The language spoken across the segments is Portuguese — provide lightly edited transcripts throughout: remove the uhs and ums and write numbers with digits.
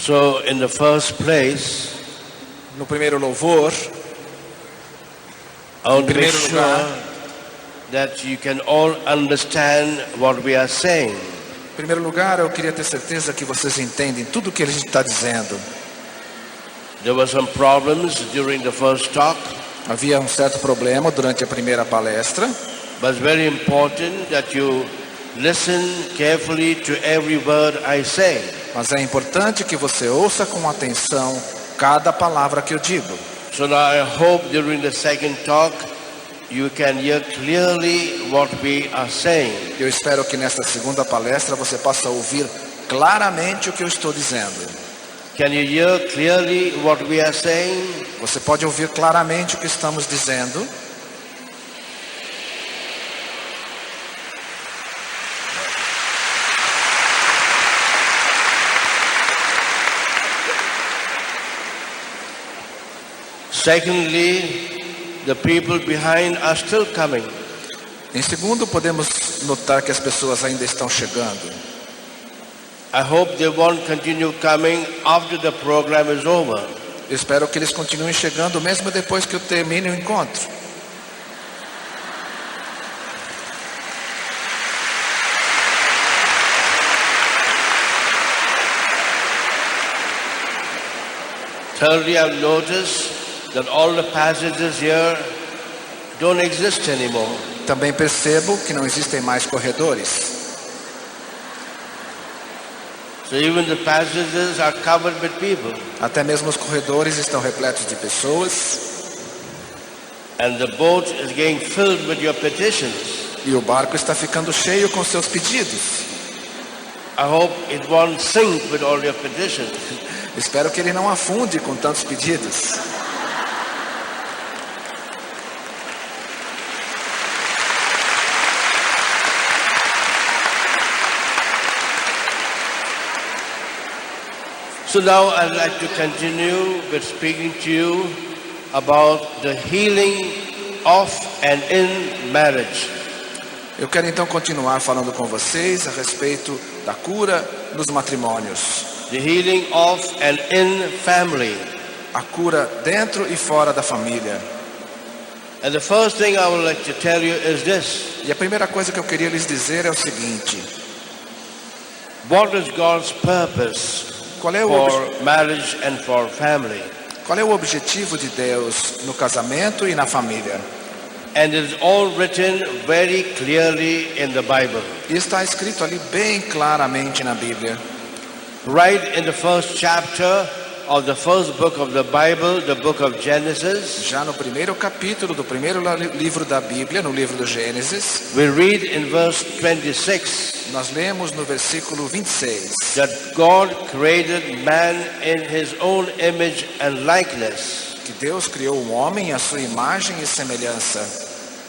So in the first place, No primeiro louvor, I want to make primeiro sure lugar, that you can all understand what we are saying. em primeiro lugar, eu queria ter certeza que vocês entendem tudo o que a gente está dizendo. There were some problems during the first talk, Havia um certo problema durante a primeira palestra, but it's very important that you listen carefully to every word I say. mas é importante que você ouça com atenção cada palavra que eu digo. So now I hope during the second talk you can hear clearly what we are saying. Eu espero que nesta segunda palestra você possa ouvir claramente o que eu estou dizendo. Can you hear clearly what we are saying? Você pode ouvir claramente o que estamos dizendo? Secondly, the people behind are still coming. Em segundo, podemos notar que as pessoas ainda estão chegando. I hope they won't continue coming after the program is over. Eu espero que eles continuem chegando mesmo depois que eu termine o encontro. Thirdly, I've noticed that all the passages here don't exist anymore. Também percebo que não existem mais corredores. So even the passages are covered with people. Até mesmo os corredores estão repletos de pessoas. And the boat is getting filled with your petitions. E o barco está ficando cheio com seus pedidos. I hope it won't sink with all your petitions. Espero que ele não afunde com tantos pedidos. So now I'd like to continue with speaking to you about the healing of and in marriage. Eu quero então continuar falando com vocês a respeito da cura nos matrimônios. The healing of and in family. A cura dentro e fora da família. And the first thing I would like to tell you is this. E a primeira coisa que eu queria lhes dizer é o seguinte: What is God's purpose qual é for marriage and for family? qual é o objetivo de Deus no casamento e na família? And it is all written very clearly in the Bible. E está escrito ali bem claramente na Bíblia. Right in the first chapter of the first book of the Bible, the book of Genesis, Já no primeiro capítulo do primeiro livro da Bíblia, no livro do Gênesis, we read in verse 26 nós lemos no versículo 26 that God created man in his own image and likeness. que Deus criou o homem à sua imagem e semelhança.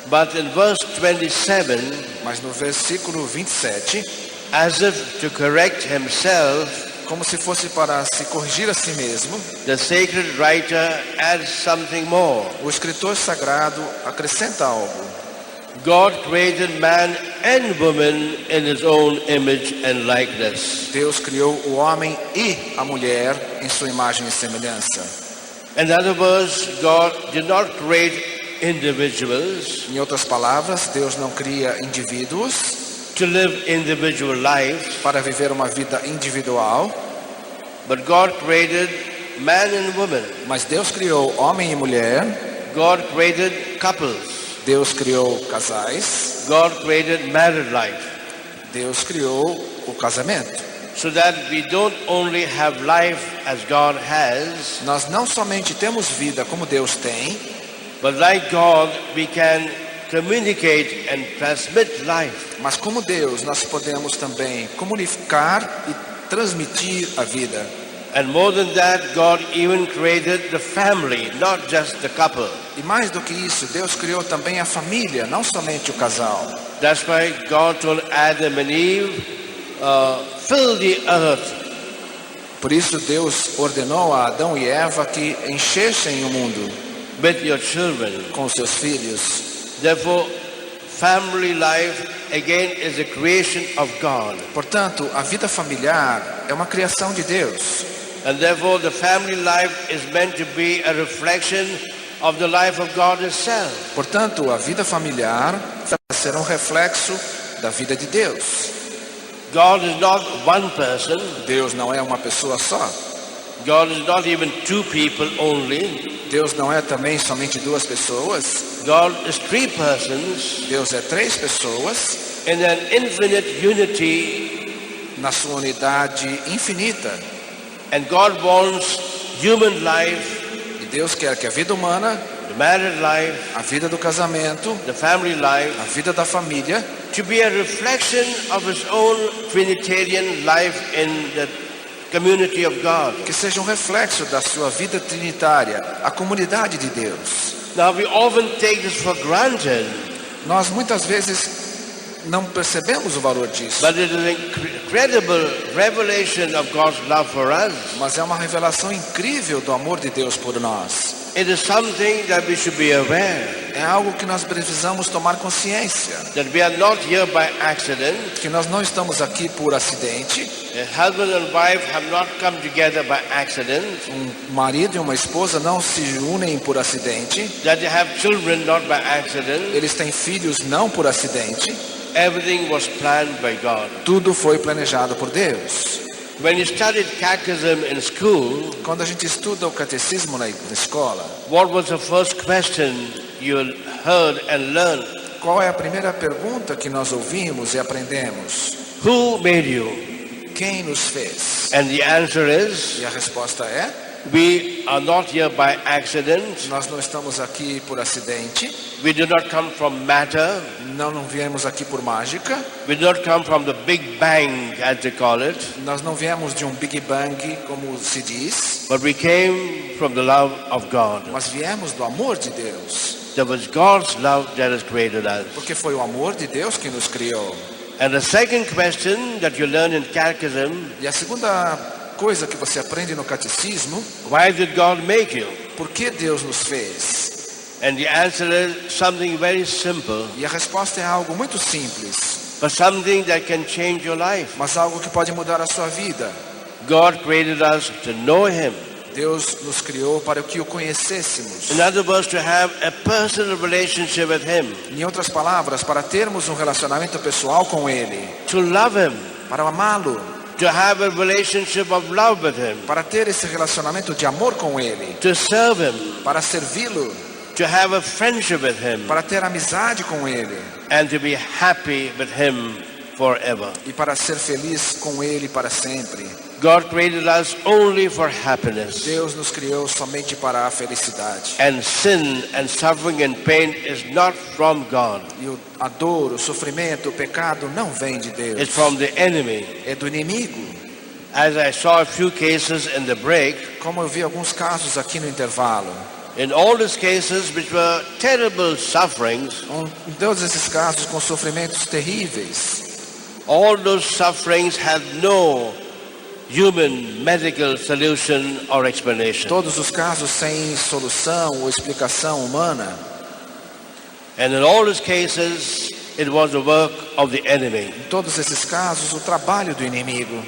But in verse 27, Mas no versículo 27, as if to correct himself, como se fosse para se corrigir a si mesmo, the sacred writer adds something more. o escritor sagrado acrescenta algo. God created man and woman in his own image and likeness. Deus criou o homem e a mulher em sua imagem e semelhança. In other words, God did not create individuals Em outras palavras, Deus não cria indivíduos to live individual lives, para viver uma vida individual, but God created man and woman. mas Deus criou homem e mulher, God created couples. Deus criou casais, God created married life. Deus criou o casamento. So that we don't only have life as God has, Nós não somente temos vida como Deus tem, but like God, we can communicate and transmit life. mas como Deus nós podemos também comunicar e transmitir a vida. And more than that, God even created the family, not just the couple. E mais do que isso, Deus criou também a família, não somente o casal. That's why God told Adam and Eve, fill the earth. Por isso Deus ordenou a Adão e Eva que enchessem o mundo With your children. com seus filhos. Therefore, family life again is a creation of God. Portanto, a vida familiar é uma criação de Deus. And therefore the family life is meant to be a reflection of the life of God itself. Portanto, a vida familiar vai ser um reflexo da vida de Deus. God is not one person. Deus não é uma pessoa só. God is not even two people only. Deus não é também somente duas pessoas. God is three persons Deus é três pessoas in an infinite unity, na sua unidade infinita. and God wants human life, E Deus quer que a vida humana, the married life, a vida do casamento, the family life, a vida da família, to be a reflection of His own Trinitarian life in the community of God. que seja um reflexo da sua vida trinitária, a comunidade de Deus. Now we often take this for granted, Nós muitas vezes não percebemos o valor disso, but it is an incredible revelation of God's love for us. mas é uma revelação incrível do amor de Deus por nós. It is something that we should be aware, É algo que nós precisamos tomar consciência, that we are not here by accident. que nós não estamos aqui por acidente. Husband and wife have not come together by accident. Um marido e uma esposa não se unem por acidente. That they have children not by accident. Eles têm filhos não por acidente. Everything was planned by God. Tudo foi planejado por Deus. When you studied catechism in school, Quando a gente estuda o catecismo na escola, what was the first question you heard and learned? qual é a primeira pergunta que nós ouvimos e aprendemos? Who made you? Quem nos fez? And the answer is, E a resposta é: we are not here by accident. nós não estamos aqui por acidente, We do not come from matter. não viemos aqui por mágica, We do not come from the Big Bang, as they call it. nós não viemos de um Big Bang, como se diz, But we came from the love of God. mas viemos do amor de Deus, That was God's love that has created us. porque foi o amor de Deus que nos criou. And the second question that you learn in catechism, E a segunda coisa que você aprende no catecismo: why did God make you? por que Deus nos fez? And the answer is something very simple, E a resposta é algo muito simples, but something that can change your life. mas algo que pode mudar a sua vida. God created us to know Him. Deus nos criou para que o conhecêssemos. In other words, to have a personal relationship with Him, Em outras palavras, para termos um relacionamento pessoal com Ele, to love Him, para amá-lo, to have a relationship of love with Him, para ter esse relacionamento de amor com Ele, to serve Him, para servi-lo, to have a friendship with Him, para ter amizade com Ele and to be happy with Him forever. e para ser feliz com Ele para sempre. God created us only for happiness. Deus nos criou somente para a felicidade. And sin and suffering and pain is not from God. E a dor, o sofrimento, o pecado não vem de Deus. It's from the enemy. É do inimigo. As I saw a few cases in the break, Como eu vi alguns casos aqui no intervalo. in all these cases which were terrible sufferings, Em todos esses casos com sofrimentos terríveis. all those sufferings had no human medical solution or explanation. Todos os casos sem solução ou explicação humana. And in all these cases, it was the work of the enemy. Em todos esses casos, o trabalho do inimigo.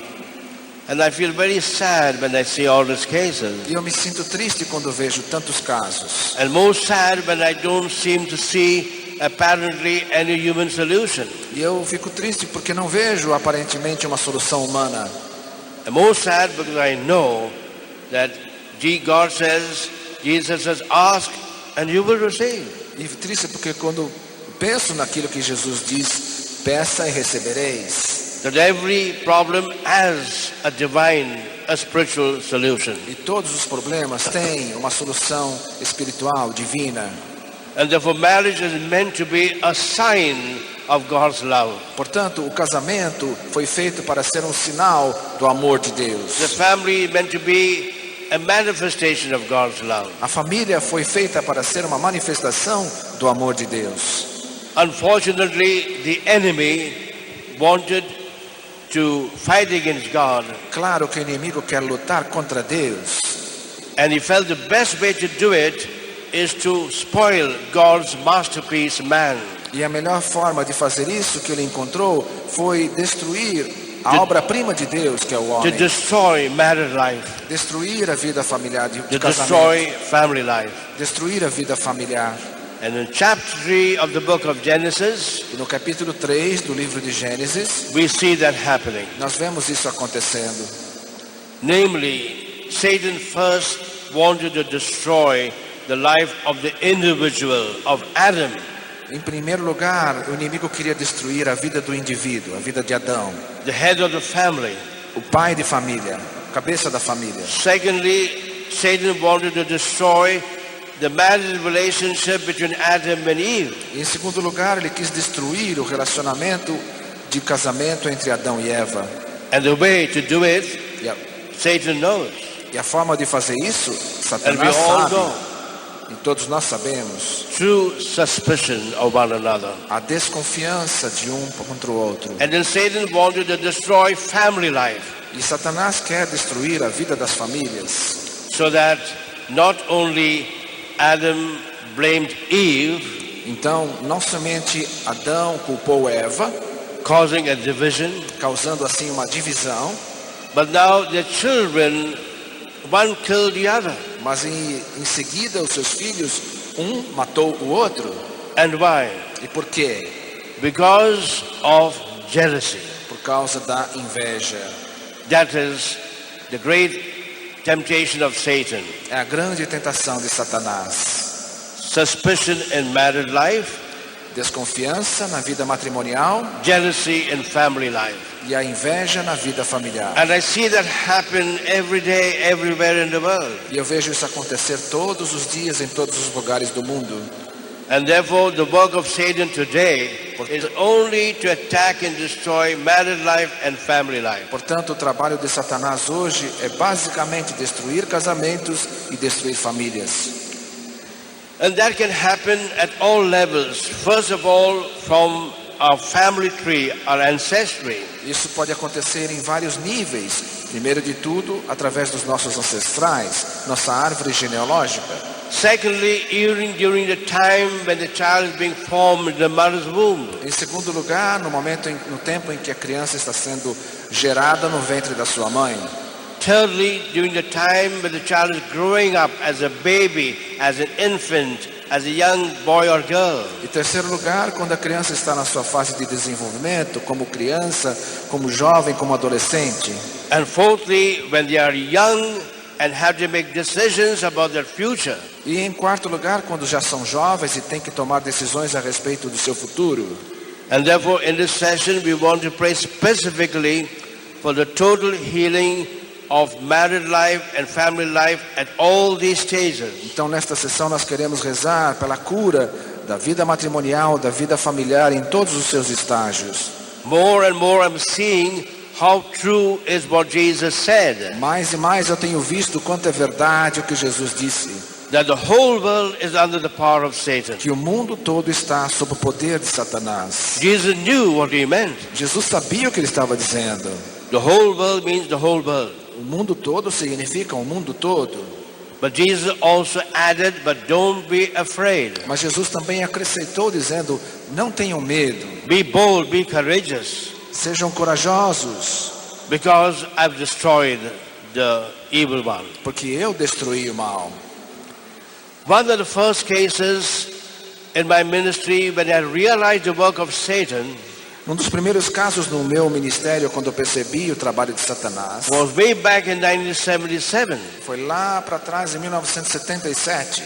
And I feel very sad when I see all these cases. E eu me sinto triste quando vejo tantos casos. And most sad when I don't seem to see apparently any human solution. E eu fico triste porque não vejo aparentemente uma solução humana. And most sad because I know that God says, Jesus says, ask and you will receive. E triste porque quando penso naquilo que Jesus diz, peça e recebereis. That every problem has a divine, a spiritual solution. E todos os problemas têm uma solução espiritual, divina. And therefore marriage is meant to be a sign of God's love. Portanto, o casamento foi feito para ser um sinal do amor de The Deus. family is meant to be a manifestation of God's love. A família foi feita para ser uma manifestação do amor de Deus. Unfortunately, the enemy wanted to fight against God, Claro que o inimigo quer lutar contra Deus. and he felt the best way to do it is to spoil God's masterpiece, man. E a melhor forma de fazer isso que ele encontrou foi destruir a obra-prima de Deus, que é o to homem, destroy married life, destruir a vida familiar de to casamento, destroy family life. destruir a vida familiar. And in chapter 3 of the book of Genesis, E no capítulo 3 do livro de Gênesis, we see that happening. nós vemos isso acontecendo. Namely, Satan first wanted to destroy the life of the individual, of Adam. Em primeiro lugar, o inimigo queria destruir a vida do indivíduo, a vida de Adão, The head of the family. o pai de família, cabeça da família. Secondly, Satan wanted to destroy the marriage relationship between Adam and Eve. E em segundo lugar, ele quis destruir o relacionamento de casamento entre Adão e Eva. And the way to do it, Satan knows. E a forma de fazer isso, And we Satanás all sabe, know. e todos nós sabemos, Through suspicion of one another. a desconfiança de um contra o outro. And then Satan wanted to destroy family life, E Satanás quer destruir a vida das famílias, so that not only Adam blamed Eve, então não somente Adão culpou Eva, causing a division, causando assim uma divisão, but now their children, one killed the other. mas em seguida os seus filhos, um matou o outro. And why? E por quê? Because of jealousy. Por causa da inveja. That is the great temptation of Satan. É a grande tentação de Satanás. Suspicion in married life, Desconfiança na vida matrimonial jealousy in family life. e a inveja na vida familiar. And I see that happen every day, everywhere in the world. E eu vejo isso acontecer todos os dias em todos os lugares do mundo. And therefore the work of Satan today is only to attack and destroy married life and family life. Portanto, o trabalho de Satanás hoje é basicamente destruir casamentos e destruir famílias. And that can happen at all levels. First of all, from our family tree, our ancestry. Isso pode acontecer em vários níveis. Primeiro de tudo, através dos nossos ancestrais, nossa árvore genealógica. Secondly, even during the time when the child is being formed in the mother's womb. Em segundo lugar, no tempo em que a criança está sendo gerada no ventre da sua mãe. Thirdly, during the time when the child is growing up as a baby, as an infant, as a young boy or girl. Em terceiro lugar, quando a criança está na sua fase de desenvolvimento, como criança, como jovem, como adolescente. And fourthly, when they are young and have to make decisions about their future. E em quarto lugar, quando já são jovens e têm que tomar decisões a respeito do seu futuro. And therefore, in this session, we want to pray specifically for the total healing of married life and family life at all these stages. Então, nesta sessão, nós queremos rezar pela cura da vida matrimonial, da vida familiar em todos os seus estágios. More and more I'm seeing how true is what Jesus said. Mais e mais eu tenho visto quanto é verdade o que Jesus disse. That the whole world is under the power of Satan. Que o mundo todo está sob o poder de Satanás. Jesus knew what he meant. Jesus sabia o que ele estava dizendo. The whole world means the whole world. O mundo todo significa o mundo todo. But Jesus also added, but don't be afraid. Mas Jesus também acrescentou dizendo, não tenham medo. Be bold, be courageous. Sejam corajosos. Because I've destroyed the evil one. Porque eu destruí o mal. One of the first cases in my ministry when I realized the work of Satan Um dos primeiros casos no meu ministério, quando eu percebi o trabalho de Satanás, was way back in 1977. foi lá para trás, em 1977.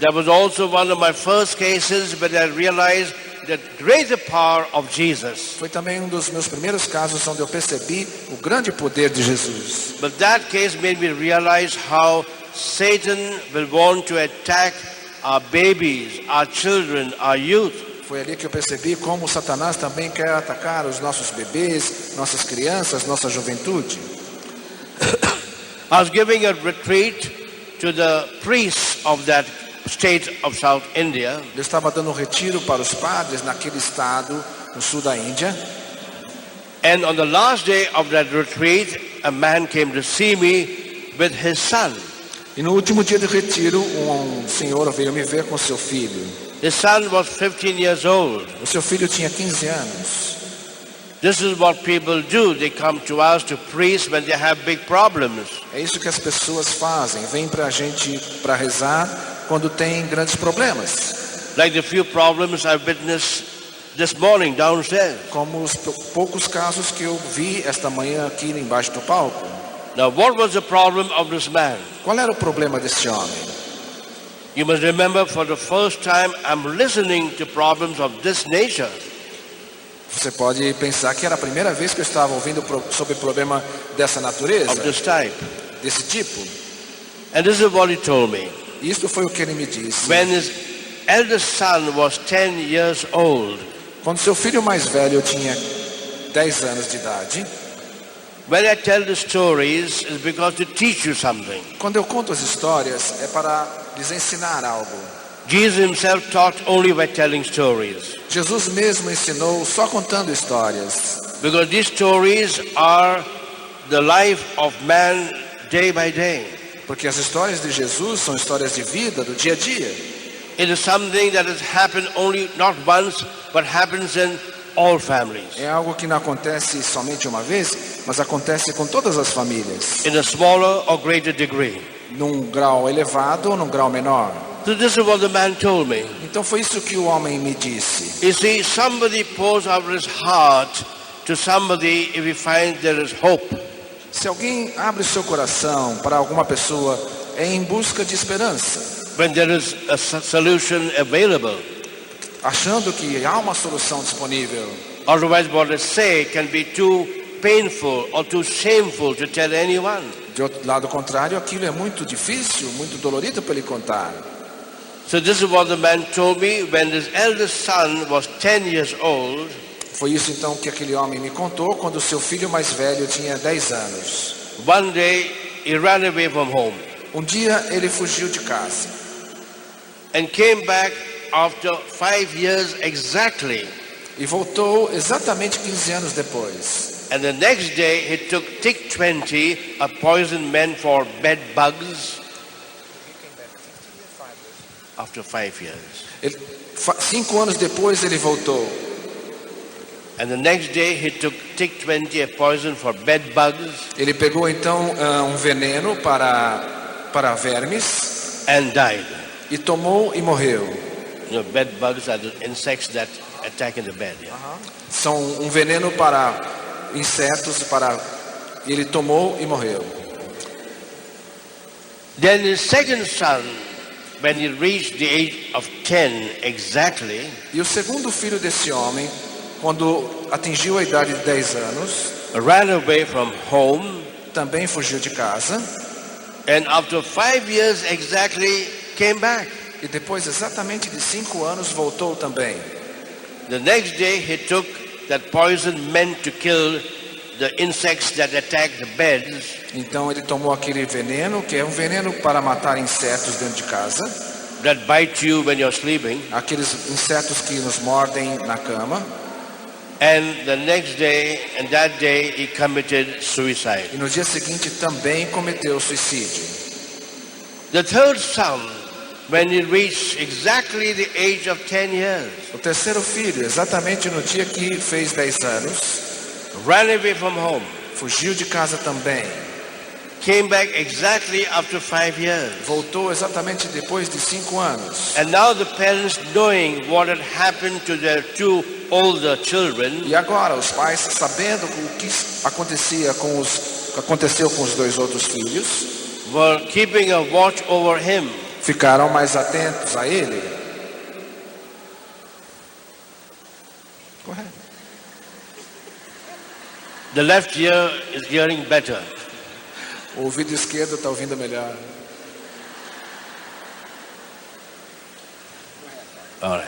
That was also one of my first cases when I realized the greater power of Jesus. Foi também um dos meus primeiros casos onde eu percebi o grande poder de Jesus. But that case made me realize how Satan will want to attack our babies, our children, our youth. Foi ali que eu percebi como Satanás também quer atacar os nossos bebês, nossas crianças, nossa juventude. I was giving a retreat to the priests of that state of South India. Eu estava dando um retiro para os padres naquele estado, no sul da Índia. And on the last day of that retreat, a man came to see me with his son. E no último dia do retiro, um senhor veio me ver com seu filho. His son was 15 years old. O seu filho tinha 15 anos. This is what people do. They come to us to preach when they have big problems. É isso que as pessoas fazem. Vêm para a gente para rezar quando tem grandes problemas. Like the few problems I witnessed this morning downstairs. Como os poucos casos que eu vi esta manhã aqui embaixo do palco. Now, what was the problem of this man? Qual era o problema desse homem? You must remember, for the first time, I'm listening to problems of this nature. Você pode pensar que era a primeira vez que eu estava ouvindo sobre problema dessa natureza, Of this type. desse tipo. And this is what he told me. Isso foi o que ele me disse. When his eldest son was 10 years old, Quando seu filho mais velho tinha 10 anos de idade, when I tell the stories, it's because to teach you something. quando eu conto as histórias, é para lhes ensinar algo. Jesus himself taught only by telling stories. Jesus mesmo ensinou só contando histórias. Because these stories are the life of man day by day. Porque as histórias de Jesus são histórias de vida, do dia a dia. It is something that has happened only not once, but happens in all families. É algo que não acontece somente uma vez, mas acontece com todas as famílias. In a smaller or greater degree. Num grau elevado ou num grau menor. So this is what the man told me. Então foi isso que o homem me disse. You see, somebody pours out his heart to somebody if he finds there is hope. Se alguém abre o seu coração para alguma pessoa, é em busca de esperança. When there is a solution available. Achando que há uma solução disponível. Otherwise what they say can be too painful or too shameful to tell anyone. De outro lado contrário, aquilo é muito difícil, muito dolorido para ele contar. So this is what the man told me when his eldest son was 10 years old. Foi isso então que aquele homem me contou quando seu filho mais velho tinha 10 anos. One day he ran away from home Um dia ele fugiu de casa and came back after 5 years exactly. e voltou exatamente 15 anos depois. And the next day he took TIC-20, a poison meant for bed bugs, after 5 years. 5 anos depois ele voltou. And the next day he took TIC-20, a poison for bed bugs, Ele pegou então um veneno para vermes and died. e tomou e morreu. You know, bed bugs are the insects that attack in the bed. Yeah? São um veneno para insetos, ele tomou e morreu. Then his second son, when he reached the age of 10 exactly, E o segundo filho desse homem, quando atingiu a idade de 10 anos, ran away from home, também fugiu de casa and after 5 years exactly came back. e depois exatamente de 5 anos voltou também. The next day he took that poison meant to kill the insects that attack the beds, Então ele tomou aquele veneno, que é um veneno para matar insetos dentro de casa, that bite you when you're sleeping, aqueles insetos que nos mordem na cama. and the next day and that day he committed suicide. E no dia seguinte também cometeu suicídio. The third son, when he reached exactly the age of 10 years, O terceiro filho, exatamente no dia que fez 10 anos, ran away from home, fugiu de casa também. came back exactly after 5 years. Voltou exatamente depois de 5 anos. And now the parents, knowing what had happened to their two older children, E agora os pais, sabendo o que aconteceu com os dois outros filhos, were keeping a watch over him. ficaram mais atentos a ele. Correto. The left ear is hearing better. O ouvido esquerdo está ouvindo melhor. All right.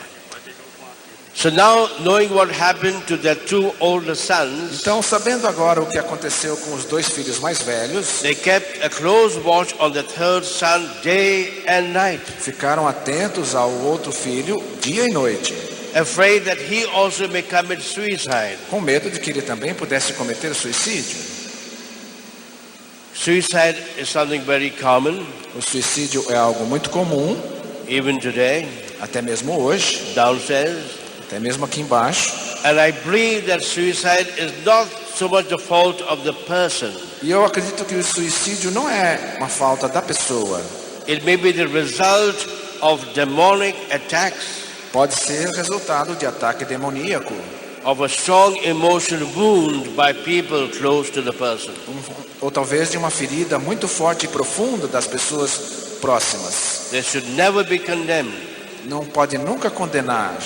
So now, knowing what happened to their two older sons, Então, sabendo agora o que aconteceu com os dois filhos mais velhos, they kept a close watch on the third son day and night, ficaram atentos ao outro filho dia e noite, afraid that he also may commit suicide. com medo de que ele também pudesse cometer suicídio. Suicide is something very common, O suicídio é algo muito comum, even today, até mesmo hoje, downstairs. até mesmo aqui embaixo. And I believe that suicide is not so much the fault of the person. E eu acredito que o suicídio não é uma falta da pessoa. It may be the result of demonic attacks, Pode ser resultado de ataque demoníaco, of a strong emotional wound by people close to the person. ou talvez de uma ferida muito forte e profunda das pessoas próximas. They should never be condemned, Não pode nunca condenar,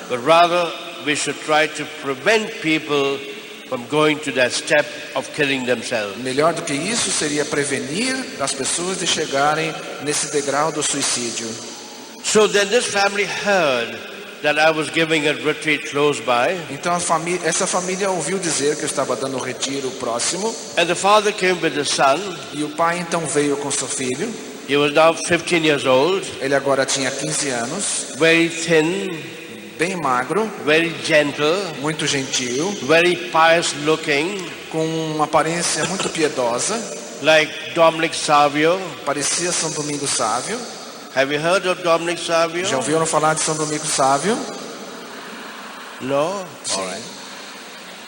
but rather we should try to prevent people from going to that step of killing themselves. melhor do que isso seria prevenir as pessoas de chegarem nesse degrau do suicídio. So then this family heard that I was giving a retreat close by, Então essa família ouviu dizer que eu estava dando um retiro próximo, and the father came with the son. e o pai então veio com seu filho. He was now 15 years old, Ele agora tinha 15 anos, very thin, bem magro, very gentle, muito gentil, very pious looking, com uma aparência muito piedosa, like Dominic Savio. parecia São Domingos Sávio. Have you heard of Dominic Savio? Já ouviram falar de São Domingos Sávio? No? Sim. All right.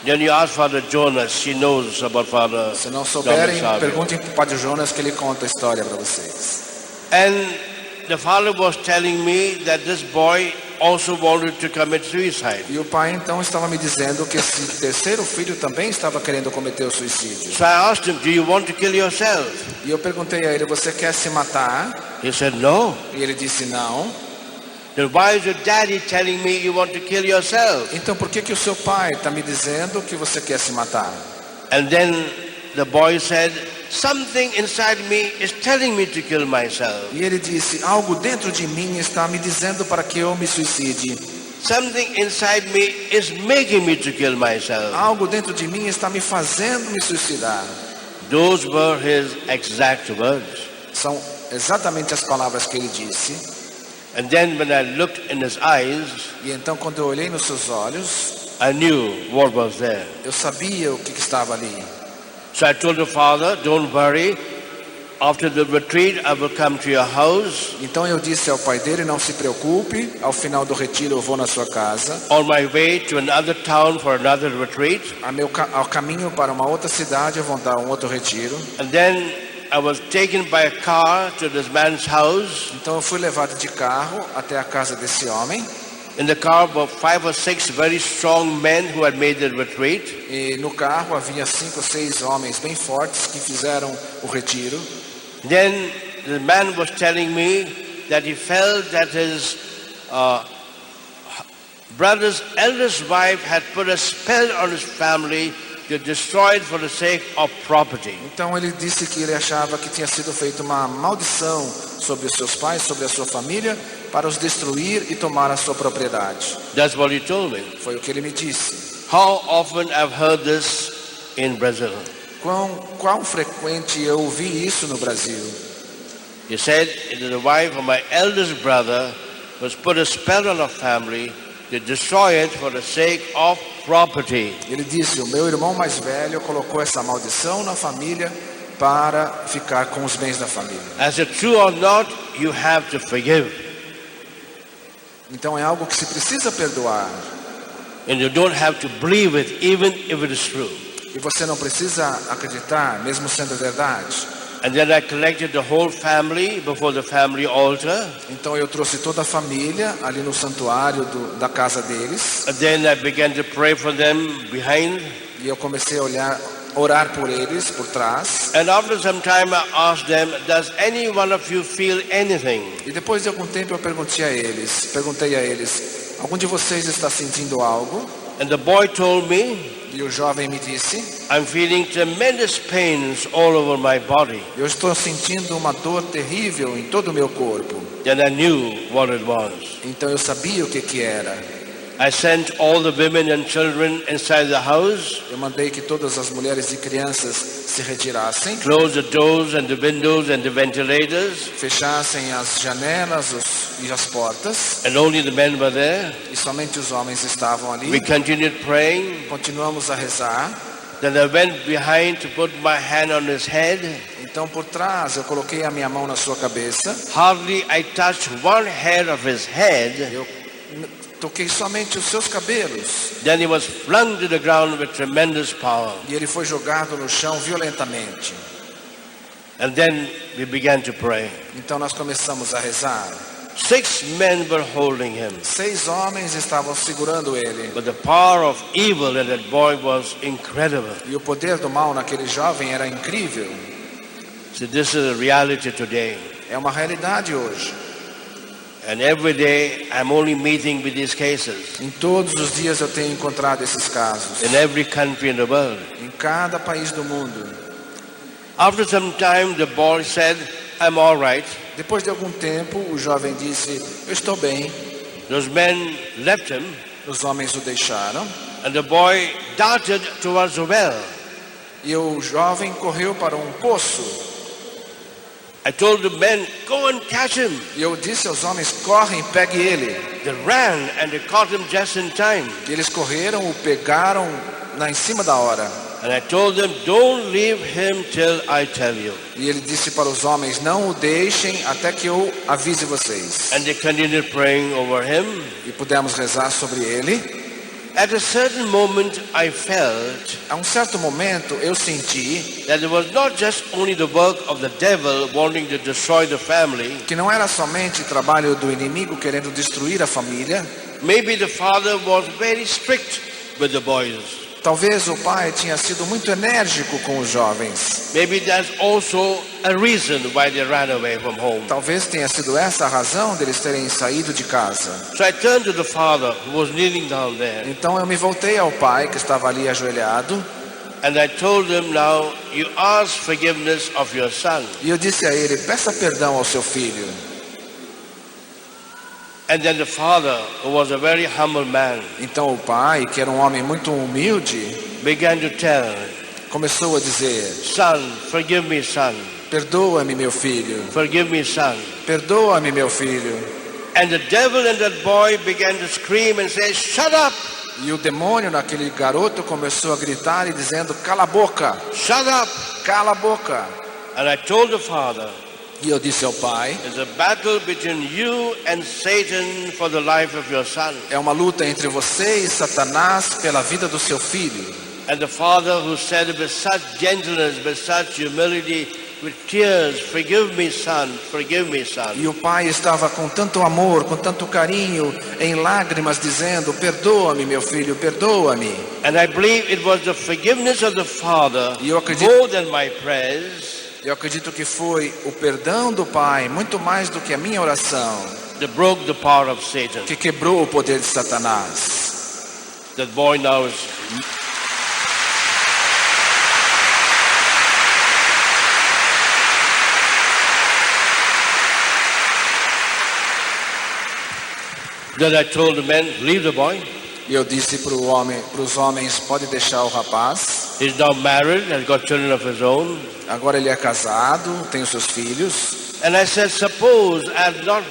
Then you ask Father Jonas, she knows about Father Se não Dominic souberem, Savio. perguntem para o Padre Jonas que ele conta a história para vocês. And the father was telling me that this boy also wanted to commit suicide. E o pai então estava me dizendo que esse terceiro filho também estava querendo cometer o suicídio. So I asked him, do you want to kill yourself? E eu perguntei a ele, você quer se matar? He said, no. E ele disse não. Then why is your daddy telling me you want to kill yourself? Então por que o seu pai está me dizendo que você quer se matar? And then the boy said, something inside me is telling me to kill myself. E ele disse, algo dentro de mim está me dizendo para que eu me suicide. Something inside me is making me to kill myself. Algo dentro de mim está me fazendo me suicidar. Those were his exact words. São exatamente as palavras que ele disse. And then when I looked in his eyes, E então quando eu olhei nos seus olhos, I knew what was there. eu sabia o que estava ali. So I told the father, don't worry. After the retreat, I will come to your house. Então eu disse ao pai dele, não se preocupe, ao final do retiro eu vou na sua casa. On my way to another town for another retreat. Ao caminho para uma outra cidade eu vou dar um outro retiro. And then I was taken by a car to this man's house. Então eu fui levado de carro até a casa desse homem. In the car were 5 or 6 very strong men who had made the retreat. E no carro havia 5 ou 6 homens bem fortes que fizeram o retiro. Then the man was telling me that he felt that his brother's eldest wife had put a spell on his family to destroy it for the sake of property. Então ele disse que ele achava que tinha sido feita uma maldição sobre os seus pais, sobre a sua família, para os destruir e tomar a sua propriedade. That's what he told me. Foi o que ele me disse. How often I've heard this in Brazil. Quão frequente eu ouvi isso no Brasil? He said that the wife of my eldest brother was put a spell on a family to destroy it for the sake of property. Ele disse, o meu irmão mais velho colocou essa maldição na família para ficar com os bens da família. As it true or not, you have to forgive. Então é algo que se precisa perdoar. And you don't have to believe it even if it is true. E você não precisa acreditar, mesmo sendo verdade. And then I collected the whole family before the family altar. Então eu trouxe toda a família ali no santuário da casa deles. And then I began to pray for them behind. E eu comecei a orar por eles, por trás. And after some time I asked them, does any one of you feel anything? E depois de algum tempo eu perguntei a eles, algum de vocês está sentindo algo? And the boy told me, E o jovem me disse, I'm feeling tremendous pains all over my body. eu estou sentindo uma dor terrível em todo o meu corpo. Then I knew what it was. Então eu sabia o que era. I sent all the women and children inside the house, Eu mandei que todas as mulheres e crianças se retirassem, closed the doors and the windows and the ventilators, fechassem as janelas e as portas, and only the men were there. e somente os homens estavam ali. We continued praying. Continuamos a rezar. Then I went behind to put my hand on his head. Então por trás eu coloquei a minha mão na sua cabeça. Hardly I touched one hair of his head, Eu Toquei somente os seus cabelos. Then he was flung to the ground with tremendous power. E ele foi jogado no chão violentamente. And then we began to pray. Então nós começamos a rezar. 6 men were holding him. 6 homens estavam segurando ele. But the power of evil in that boy was incredible. E o poder do mal naquele jovem era incrível. So this is a reality today. É uma realidade hoje. And every day I'm only meeting with these cases. Em todos os dias eu tenho encontrado esses casos. In every country in the world. Em cada país do mundo. After some time the boy said, I'm all right. Depois de algum tempo, o jovem disse, eu estou bem. Those men left him. Os homens o deixaram. And the boy darted towards the well. E o jovem correu para um poço. I told the men, go and catch him. E eu disse aos homens, correm, pegue ele. They ran and they caught him just in time. E eles correram, o pegaram em cima da hora. And I told them, don't leave him till I tell you. E ele disse para os homens, não o deixem até que eu avise vocês. And they continued praying over him. E pudemos rezar sobre ele. At a certain moment I felt A um certo momento eu senti that it was not just only the work of the devil wanting to destroy the family. que não era somente trabalho do inimigo querendo destruir a família. Maybe the father was very strict with the boys. Talvez o pai tinha sido muito enérgico com os jovens. Maybe that's also a reason why they ran away from home. Talvez tenha sido essa a razão deles terem saído de casa. So I turned to the father who was kneeling down there. Então eu me voltei ao pai que estava ali ajoelhado. And I told him, now you ask forgiveness of your son. E eu disse a ele, peça perdão ao seu filho. And then the father, who was a very humble man, Então o pai, que era um homem muito humilde, began to tell, começou a dizer, son, forgive me, son. perdoa-me, meu filho. Forgive me, son. Perdoa-me, meu filho. And the devil in that boy began to scream and say, shut up, E o demônio naquele garoto começou a gritar e dizendo, cala a boca, shut up. cala a boca. And I told the father, E eu disse ao pai, there's a battle between you and Satan for the life of your son. é uma luta entre você e Satanás pela vida do seu filho. And the father who said with such gentleness, with such humility, with tears, forgive me, son, forgive me, son. E o pai estava com tanto amor, com tanto carinho, em lágrimas, dizendo, perdoa-me, meu filho, perdoa-me. And I believe it was the forgiveness of the father E eu acredito- more than my prayers Eu acredito que foi o perdão do pai, muito mais do que a minha oração, that broke the power of Satan. que quebrou o poder de Satanás. That boy now is Then I told the men, leave the boy. E eu disse para os homens, pode deixar o rapaz. He's now married and got children of his own. Agora ele é casado, tem os seus filhos. And I said, suppose I had not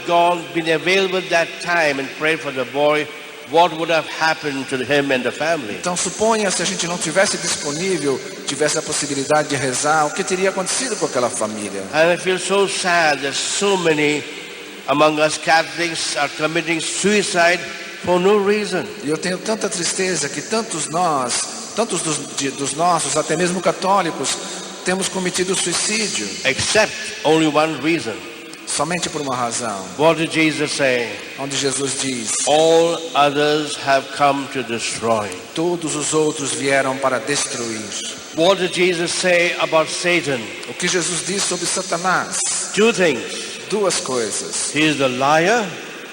been available that time and prayed for the boy, what would have happened to him and the family? Então suponha se a gente não tivesse disponível, tivesse a possibilidade de rezar, o que teria acontecido com aquela família? And I feel so sad that so many among us Catholics are committing suicide for no reason. E eu tenho tanta tristeza que tantos dos nossos, até mesmo católicos, temos cometido suicídio, Except only one reason. somente por uma razão, What did Jesus say? onde Jesus diz, All others have come to destroy. todos os outros vieram para destruir. What did Jesus say about Satan? O que Jesus diz sobre Satanás? 2 things. 2 coisas. He is the liar,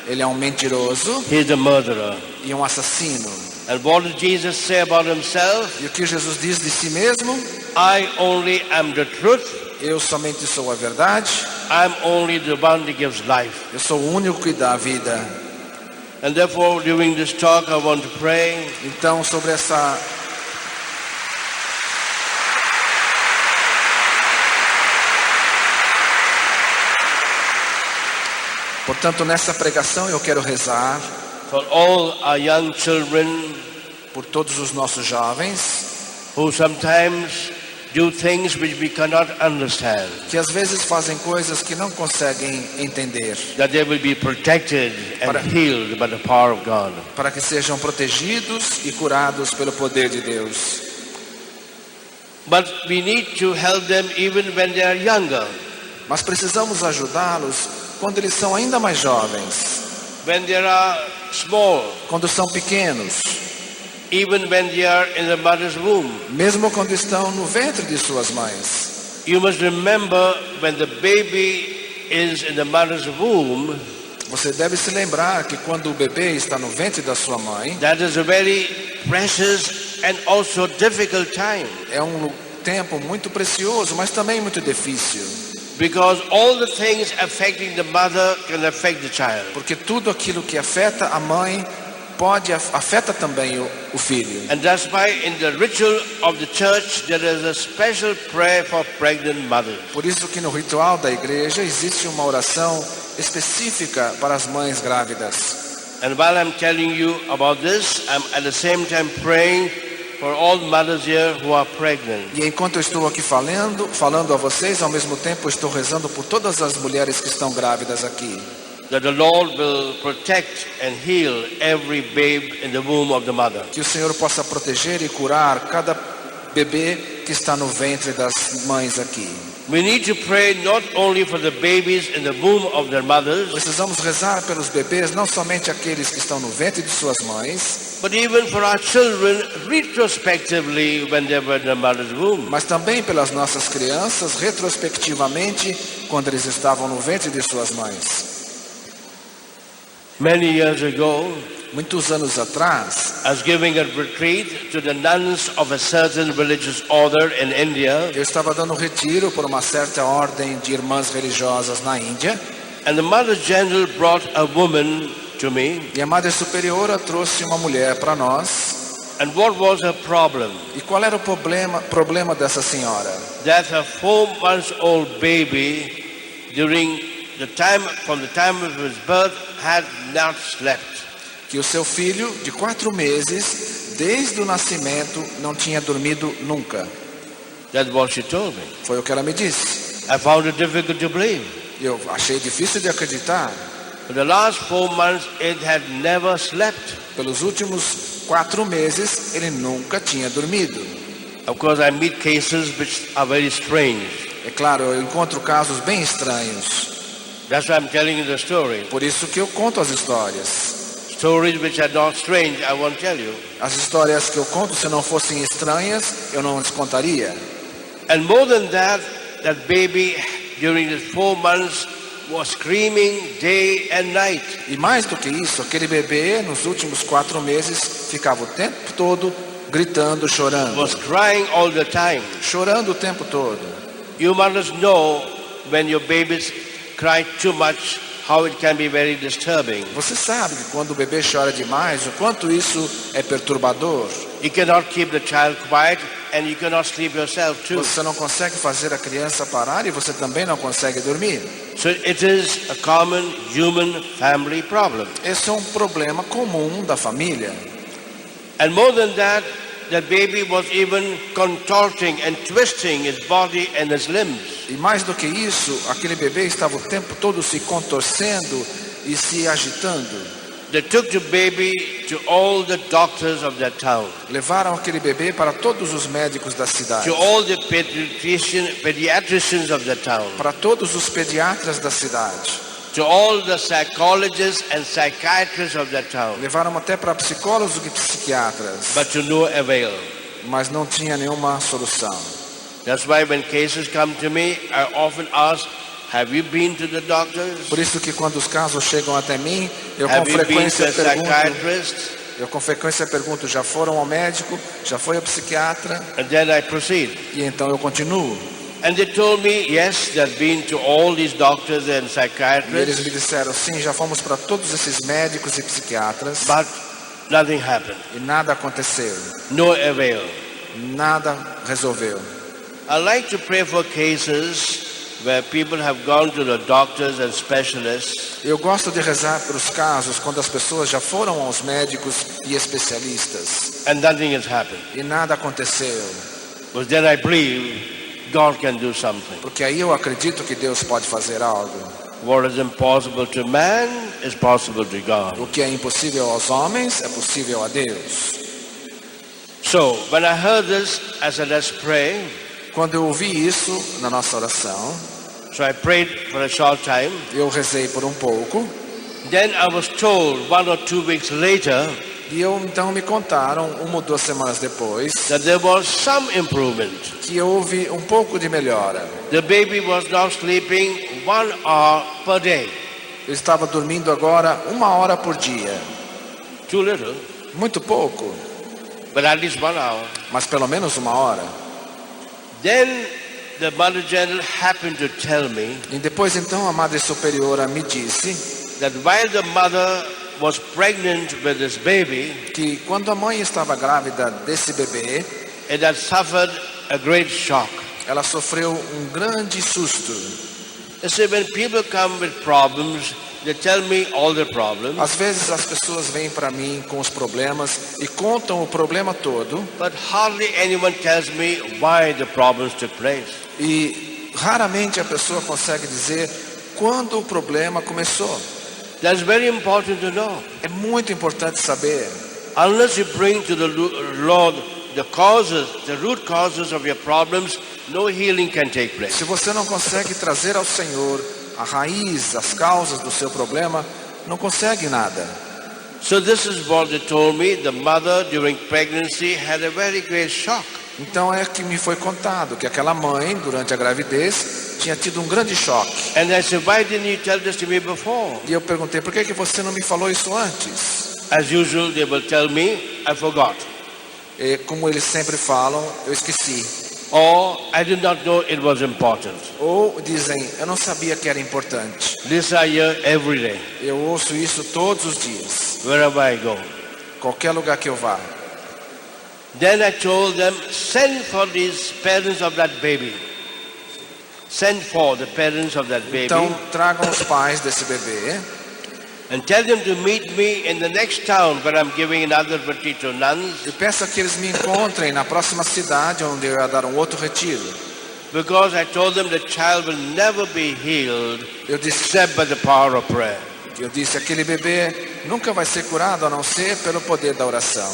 Ele é um mentiroso he is the murderer. e um assassino. And what did Jesus say about himself? E o que Jesus diz de si mesmo? I only am the truth. Eu somente sou a verdade. I'm only the one that gives life. Eu sou o único que dá a vida. And therefore, during this talk, I want to pray Então, sobre essa Portanto, nessa pregação eu quero rezar for all our young children por todos os nossos jovens who sometimes do things which we cannot understand, que às vezes fazem coisas que não conseguem entender, that they will be protected and healed by the power of God. para que sejam protegidos e curados pelo poder de Deus. But we need to help them even when they are younger. Mas precisamos ajudá-los quando eles são ainda mais jovens, When they are small, quando são pequenos, even when they are in the mother's womb. mesmo quando estão no ventre de suas mães. You must remember when the baby is in the mother's womb, Você deve se lembrar que quando o bebê está no ventre da sua mãe, that is a very precious and also difficult time. é um tempo muito precioso, mas também muito difícil. Because all the things affecting the mother can affect the child. Porque tudo aquilo que afeta a mãe afeta também o filho. And that's why in the ritual of the church there is a special prayer for pregnant mothers. Por isso que no ritual da igreja existe uma oração específica para as mães grávidas. And while I'm telling you about this, I'm at the same time praying for all mothers here who are pregnant. E enquanto eu estou aqui falando a vocês, ao mesmo tempo eu estou rezando por todas as mulheres que estão grávidas aqui. That the Lord will protect and heal every babe in the womb of the mother. Que o Senhor possa proteger e curar cada bebê que está no ventre das mães aqui. We need to pray not only for the babies in the womb of their mothers, Precisamos rezar pelos bebês, não somente aqueles que estão no ventre de suas mães, but even for our children retrospectively when they were in the mother's womb. mas também pelas nossas crianças, retrospectivamente, quando eles estavam no ventre de suas mães. Many years ago, Muitos anos atrás, I was giving a retreat to the nuns of a certain religious order in India, eu estava dando retiro por uma certa ordem de irmãs religiosas na Índia, and the Mother General brought a woman to me. e a Madre Superiora trouxe uma mulher para nós. And what was her problem? E qual era o problema dessa senhora? That her 4-month-old baby, from the time of his birth, had not slept. Que o seu filho, de 4 meses, desde o nascimento, não tinha dormido nunca. That's what she told me. Foi o que ela me disse. I found it difficult to believe. Eu achei difícil de acreditar. For the last 4 months, it had never slept. Pelos últimos 4 meses, ele nunca tinha dormido. Of course, I meet cases which are very strange. É claro, eu encontro casos bem estranhos. That's why I'm telling you the story. Por isso que eu conto as histórias. Stories which are not strange, I won't tell you. As histórias que eu conto, se não fossem estranhas, eu não as contaria. And more than that, that baby during the 4 months was screaming day and night. E mais do que isso, aquele bebê, nos últimos 4 meses, ficava o tempo todo gritando, chorando. Was crying all the time. Chorando o tempo todo. You mothers know when your babies cry too much, how it can be very disturbing. Você sabe que quando o bebê chora demais, o quanto isso é perturbador. You cannot keep the child quiet and you cannot sleep yourself too. Você não consegue fazer a criança parar e você também não consegue dormir. So it is a common human family problem. Esse é um problema comum da família. And more than that, the baby was even contorting and twisting his body and his limbs. E mais do que isso, aquele bebê estava o tempo todo se contorcendo e se agitando. They took the baby to all the doctors of that town, Levaram aquele bebê para todos os médicos da cidade, to all the pediatricians of the town, para todos os pediatras da cidade. to all the psychologists and psychiatrists of that town, Levaram até para psicólogos e psiquiatras, but to no avail. mas não tinha nenhuma solução. That's why when cases come to me, I often ask, have you been to the doctors? Por isso que quando os casos chegam até mim, eu Have you been to com a frequência pergunto, já foram ao médico? Já foi ao psiquiatra? And then I proceed. E então eu continuo. And they told me, yes, they've been to all these doctors and E eles psychiatrists, me disseram, sim, já fomos para todos esses médicos e psiquiatras but nothing happened. e nada aconteceu. No avail. Nada resolveu. I like to pray for cases where people have gone to the doctors and specialists, Eu gosto de rezar pelos casos quando as pessoas já foram aos médicos e especialistas and nothing has happened. e nada aconteceu. But then I believe God can do something. Porque aí eu acredito que Deus pode fazer algo. What is impossible to man is possible to God. O que é impossível aos homens é possível a Deus. So, when I heard this, I said, let's pray. Quando eu ouvi isso na nossa oração, So I prayed for a short time. eu rezei por um pouco. Then I was told 1 or 2 weeks later E então me contaram, 1 ou 2 semanas depois, that there was some improvement. que houve um pouco de melhora. The baby was now sleeping 1 hour per day. Eu estava dormindo agora 1 hora por dia. Too little, Muito pouco, but at least 1 hour. mas pelo menos 1 hora. Then the Mother General happened to tell me E depois então a Madre Superiora me disse that while the mother was pregnant with this baby, que quando a mãe estava grávida desse bebê, it had suffered a great shock. ela sofreu um grande susto. You see, when people come with problems, they tell me all the problems, Às vezes as pessoas vêm para mim com os problemas e contam o problema todo, but hardly anyone tells me why the problems took place. e raramente a pessoa consegue dizer quando o problema começou. That's very important to know. É muito importante saber. Unless you bring to the Lord the causes, the root causes of your problems, no healing can take place. Se você não consegue trazer ao Senhor a raiz, as causas do seu problema, não consegue nada. So this is what they told me. The mother during pregnancy had a very great shock. Então é que me foi contado que aquela mãe, durante a gravidez, tinha tido um grande choque. And I said, why didn't you tell this to me before? E eu perguntei, por que você não me falou isso antes? As usual, they will tell me, I forgot. E como eles sempre falam, eu esqueci. Or I did not know it was important. Ou dizem, eu não sabia que era importante. This I hear every day, Eu ouço isso todos os dias, wherever I go. qualquer lugar que eu vá. Then I told them, send for these parents of that baby. Send for the parents of that baby Então tragam os pais desse bebê and tell them to meet me in the next town where I'm giving another retreat to nuns, e peça que eles me encontrem na próxima cidade onde eu ia dar um outro retiro. because I told them the child will never be healed Eu disse, except by the power of prayer. aquele bebê nunca vai ser curado a não ser pelo poder da oração.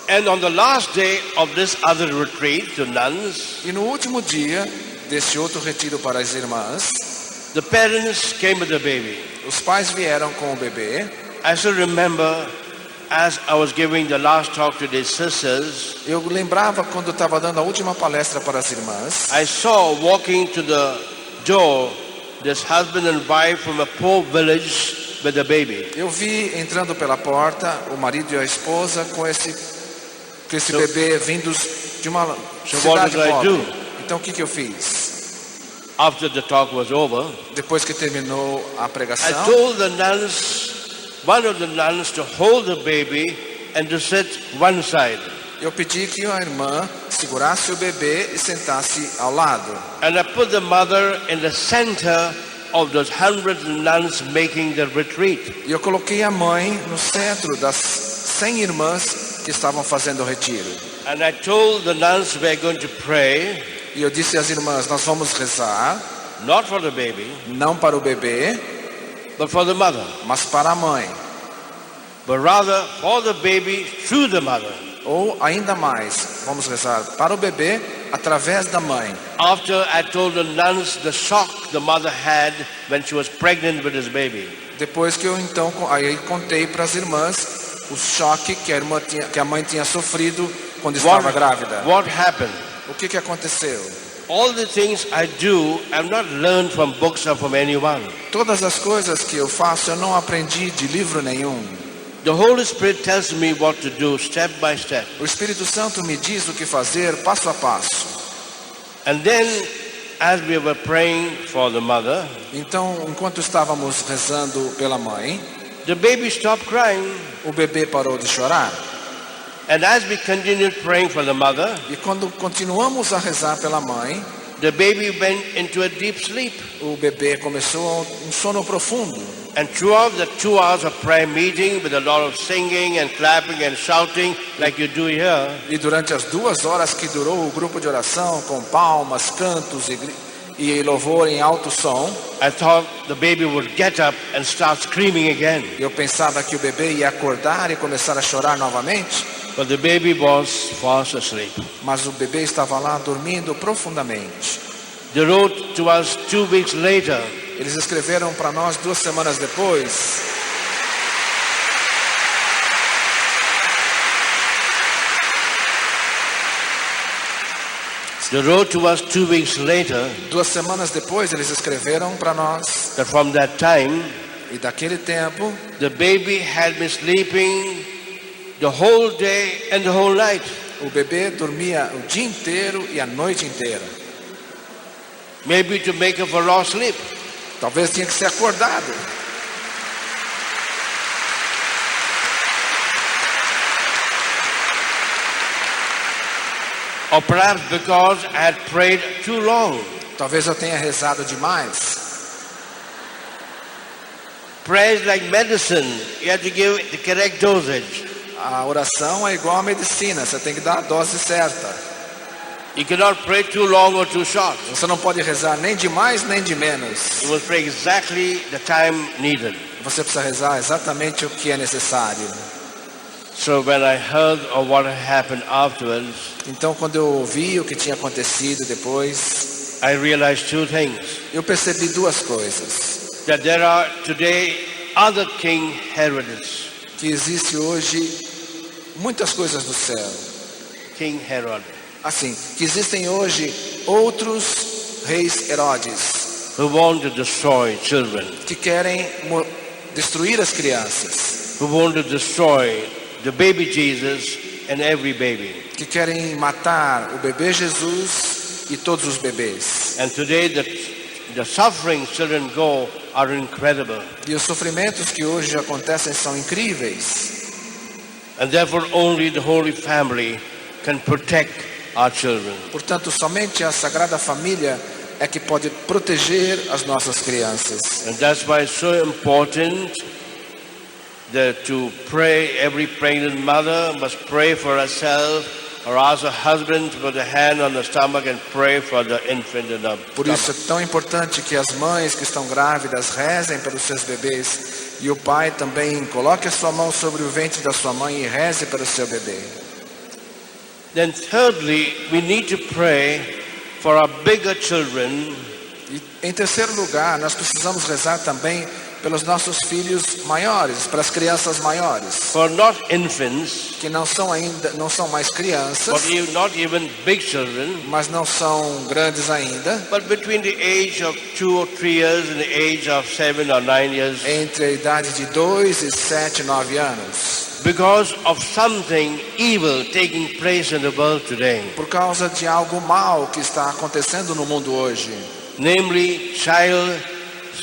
And on the last day of this other retreat to nuns, E no último dia desse outro retiro para as irmãs, the parents came with the baby. os pais vieram com o bebê. I still remember as I was giving the last talk to these sisters, Eu lembrava quando eu estava dando a última palestra para as irmãs, I saw walking to the door this husband and wife from a poor village with a baby. eu vi entrando pela porta o marido e a esposa com esse bebê vindos de uma what cidade did I pobre. do? Então o que eu fiz? After the talk was over, Depois que terminou a I pregação, told the nuns, one of the nuns, to hold the baby and to sit one side. eu pedi que a irmã segurasse o bebê e sentasse ao lado. And I put the mother in the center of those hundreds of nuns making the retreat. E eu coloquei a mãe no centro das 100 irmãs que estavam fazendo o retiro. And I told the nuns we're going to pray, E eu disse às irmãs, nós vamos rezar, not for the baby, não para o bebê, but for the mother. mas para a mãe. But rather for the baby through the mother. Ou ainda mais, vamos rezar para o bebê através da mãe. After I told the nuns the shock the mother had when she was pregnant with his baby. Depois que eu então aí contei para as irmãs o choque que a mãe tinha sofrido quando estava grávida. What happened? O que aconteceu? All the things I do, I've not learned from books or from anyone. Todas as coisas que eu faço eu não aprendi de livro nenhum. The Holy Spirit tells me what to do step by step. O Espírito Santo me diz o que fazer passo a passo. And then, as we were praying for the mother, Então, enquanto estávamos rezando pela mãe, the baby stopped crying. o bebê parou de chorar. And as we continued praying for the mother, E quando continuamos a rezar pela mãe, the baby went into a deep sleep. o bebê começou um sono profundo. And throughout the 2 hours of prayer meeting with a lot of singing and clapping and shouting like you do here, E durante as 2 horas que durou o grupo de oração, com palmas, cantos e louvor em alto som, I thought the baby would get up and start screaming again. eu pensava que o bebê ia acordar e começar a chorar novamente, But the baby was fast asleep. mas o bebê estava lá dormindo profundamente. They wrote to us 2 weeks later, Eles escreveram para nós 2 semanas depois. they wrote to us 2 weeks later 2 semanas depois eles escreveram para nós, that from that time, e daquele tempo the baby had been sleeping the whole day and the whole night. o bebê dormia o dia inteiro e a noite inteira. Maybe to make up for lost sleep. Talvez tinha que ser acordado. Or perhaps because I had prayed too long. Talvez eu tenha rezado demais. Prayer is like medicine. You have to give the correct dosage. A oração é igual à medicina, você tem que dar a dose certa. You cannot pray too long or too short. Você não pode rezar nem de mais nem de menos. You must pray exactly the time needed. Você precisa rezar exatamente o que é necessário. So when I heard of what had happened afterwards, Então, quando eu ouvi o que tinha acontecido depois, I realized 2 things. eu percebi 2 coisas. That there are today other King Herods. Que existe hoje muitas coisas no céu. King Herod, Assim, que existem hoje outros reis Herodes who want to destroy children, que querem destruir as crianças, who want to destroy the baby Jesus and every baby. que querem matar o bebê Jesus e todos os bebês. And today the suffering children go are incredible. E os sofrimentos que hoje acontecem são incríveis. And therefore only the Holy Family can protect our children. Portanto, somente a Sagrada Família é que pode proteger as nossas crianças. And that's why it's so important that to pray, every pregnant mother must pray for herself or ask her husband to put a hand on the stomach and pray for the infant in the Por isso é stomach. tão importante que as mães que estão grávidas rezem pelos seus bebês e o pai também coloque a sua mão sobre o ventre da sua mãe e reze pelo seu bebê. Then thirdly, we need to pray for our bigger children E em terceiro lugar, nós precisamos rezar também pelos nossos filhos maiores, para as crianças maiores, for not infants, que não são mais crianças, not even big children, mas não são grandes ainda, but between the age of 2 or 3 years and the age of 7 or 9 years, entre a idade de 2 e 7, 9 anos, because of something evil taking place in the world today, por causa de algo mal que está acontecendo no mundo hoje, namely child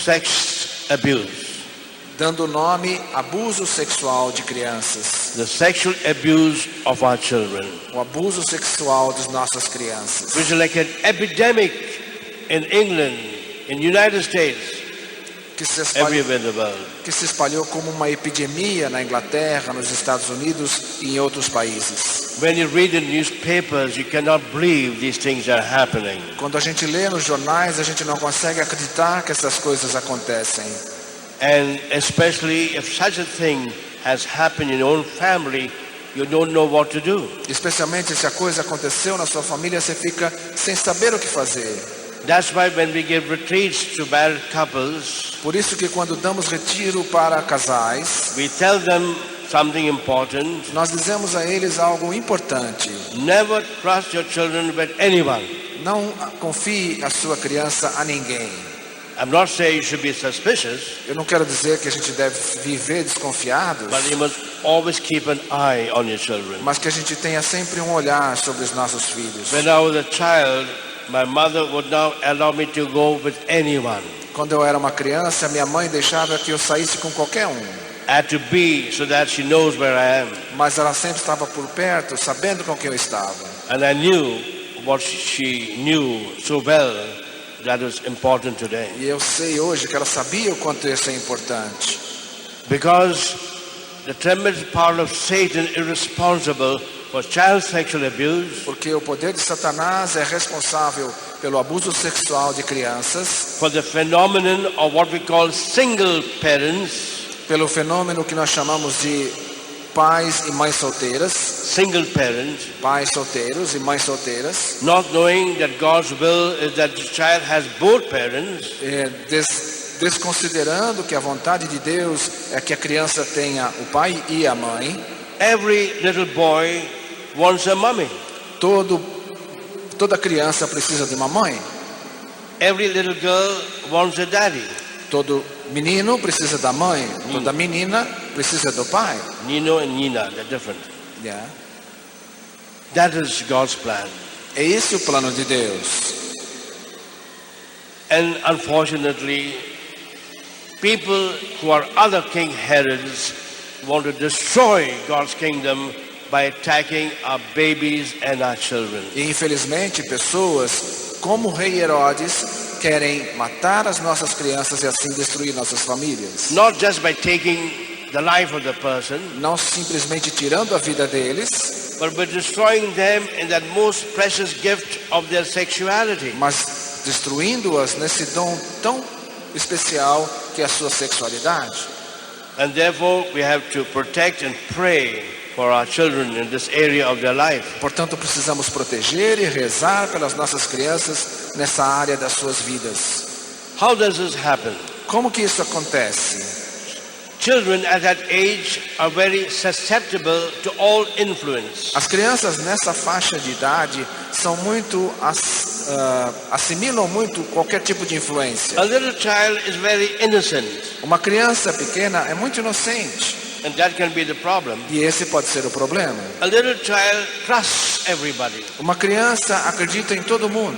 sex abuse, dando nome abuso sexual de crianças, the sexual abuse of our children, o abuso sexual das nossas crianças, which is like an epidemic in England, in the United States, que se espalhou, everywhere in the world. que se espalhou como uma epidemia na Inglaterra, nos Estados Unidos e em outros países. When you read the newspapers, you cannot believe these things are happening. Quando a gente lê nos jornais, a gente não consegue acreditar que essas coisas acontecem. And especially if such a thing has happened in your own family, you don't know what to do. Especialmente se a coisa aconteceu na sua família, você fica sem saber o que fazer. That's why when we give retreats to married couples, Por isso que quando damos retiro para casais, we tell them something important. nós dizemos a eles algo importante. Never trust your children with anyone. Não confie a sua criança a ninguém. I'm not saying you should be suspicious, Eu não quero dizer que a gente deve viver desconfiados, but you must always keep an eye on your children. mas que a gente tenha sempre um olhar sobre os nossos filhos. When I was a child, my mother would not allow me to go with anyone. Quando eu era uma criança, minha mãe deixava que eu saísse com qualquer um, I had to be so that she knows where I am. mas ela sempre estava por perto, sabendo com quem eu estava. And I knew what she knew so well, that is important today. E eu sei hoje que ela sabia o quanto isso é importante. Because the tremendous power of Satan is responsible for child sexual abuse, Porque o poder de Satanás é responsável pelo abuso sexual de crianças, for the phenomenon of what we call single parents, pelo fenômeno que nós chamamos de pais e mães solteiras, single parents, pais solteiros e mães solteiras, not knowing that God's will is that the child has both parents, desconsiderando que a vontade de Deus é que a criança tenha o pai e a mãe. every little boy wants a mommy. Toda criança precisa de uma mãe. Every little girl wants a daddy. Todo menino precisa da mãe. Toda menina precisa do pai. Nino and Nina, they're different. Yeah. That is God's plan. É esse o plano de Deus. And unfortunately, people who are other King Herods want to destroy God's kingdom by attacking our babies and our children. E infelizmente pessoas como o rei Herodes querem matar as nossas crianças e assim destruir nossas famílias. Not just by taking the life of the person, Não simplesmente tirando a vida deles, but by destroying them in that most precious gift of their sexuality. mas destruindo-as nesse dom tão especial que é a sua sexualidade. And therefore, we have to protect and pray for our children in this area of their life. Portanto, precisamos proteger e rezar pelas nossas crianças nessa área das suas vidas. How does this happen? Como que isso acontece? Children at that age are very susceptible to all influence. As crianças nessa faixa de idade são muito assimilam muito qualquer tipo de influência. A little child is very innocent, Uma criança pequena é muito inocente and that can be the problem. e esse pode ser o problema. A little child trusts everybody. Uma criança acredita em todo mundo.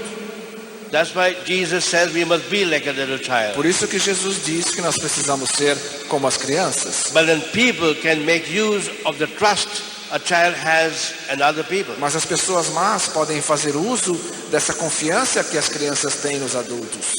That's why Jesus says we must be like a little child. Por isso que Jesus diz que nós precisamos ser como as crianças. But then people can make use of the trust a child has in other people. Mas as pessoas más podem fazer uso dessa confiança que as crianças têm nos adultos.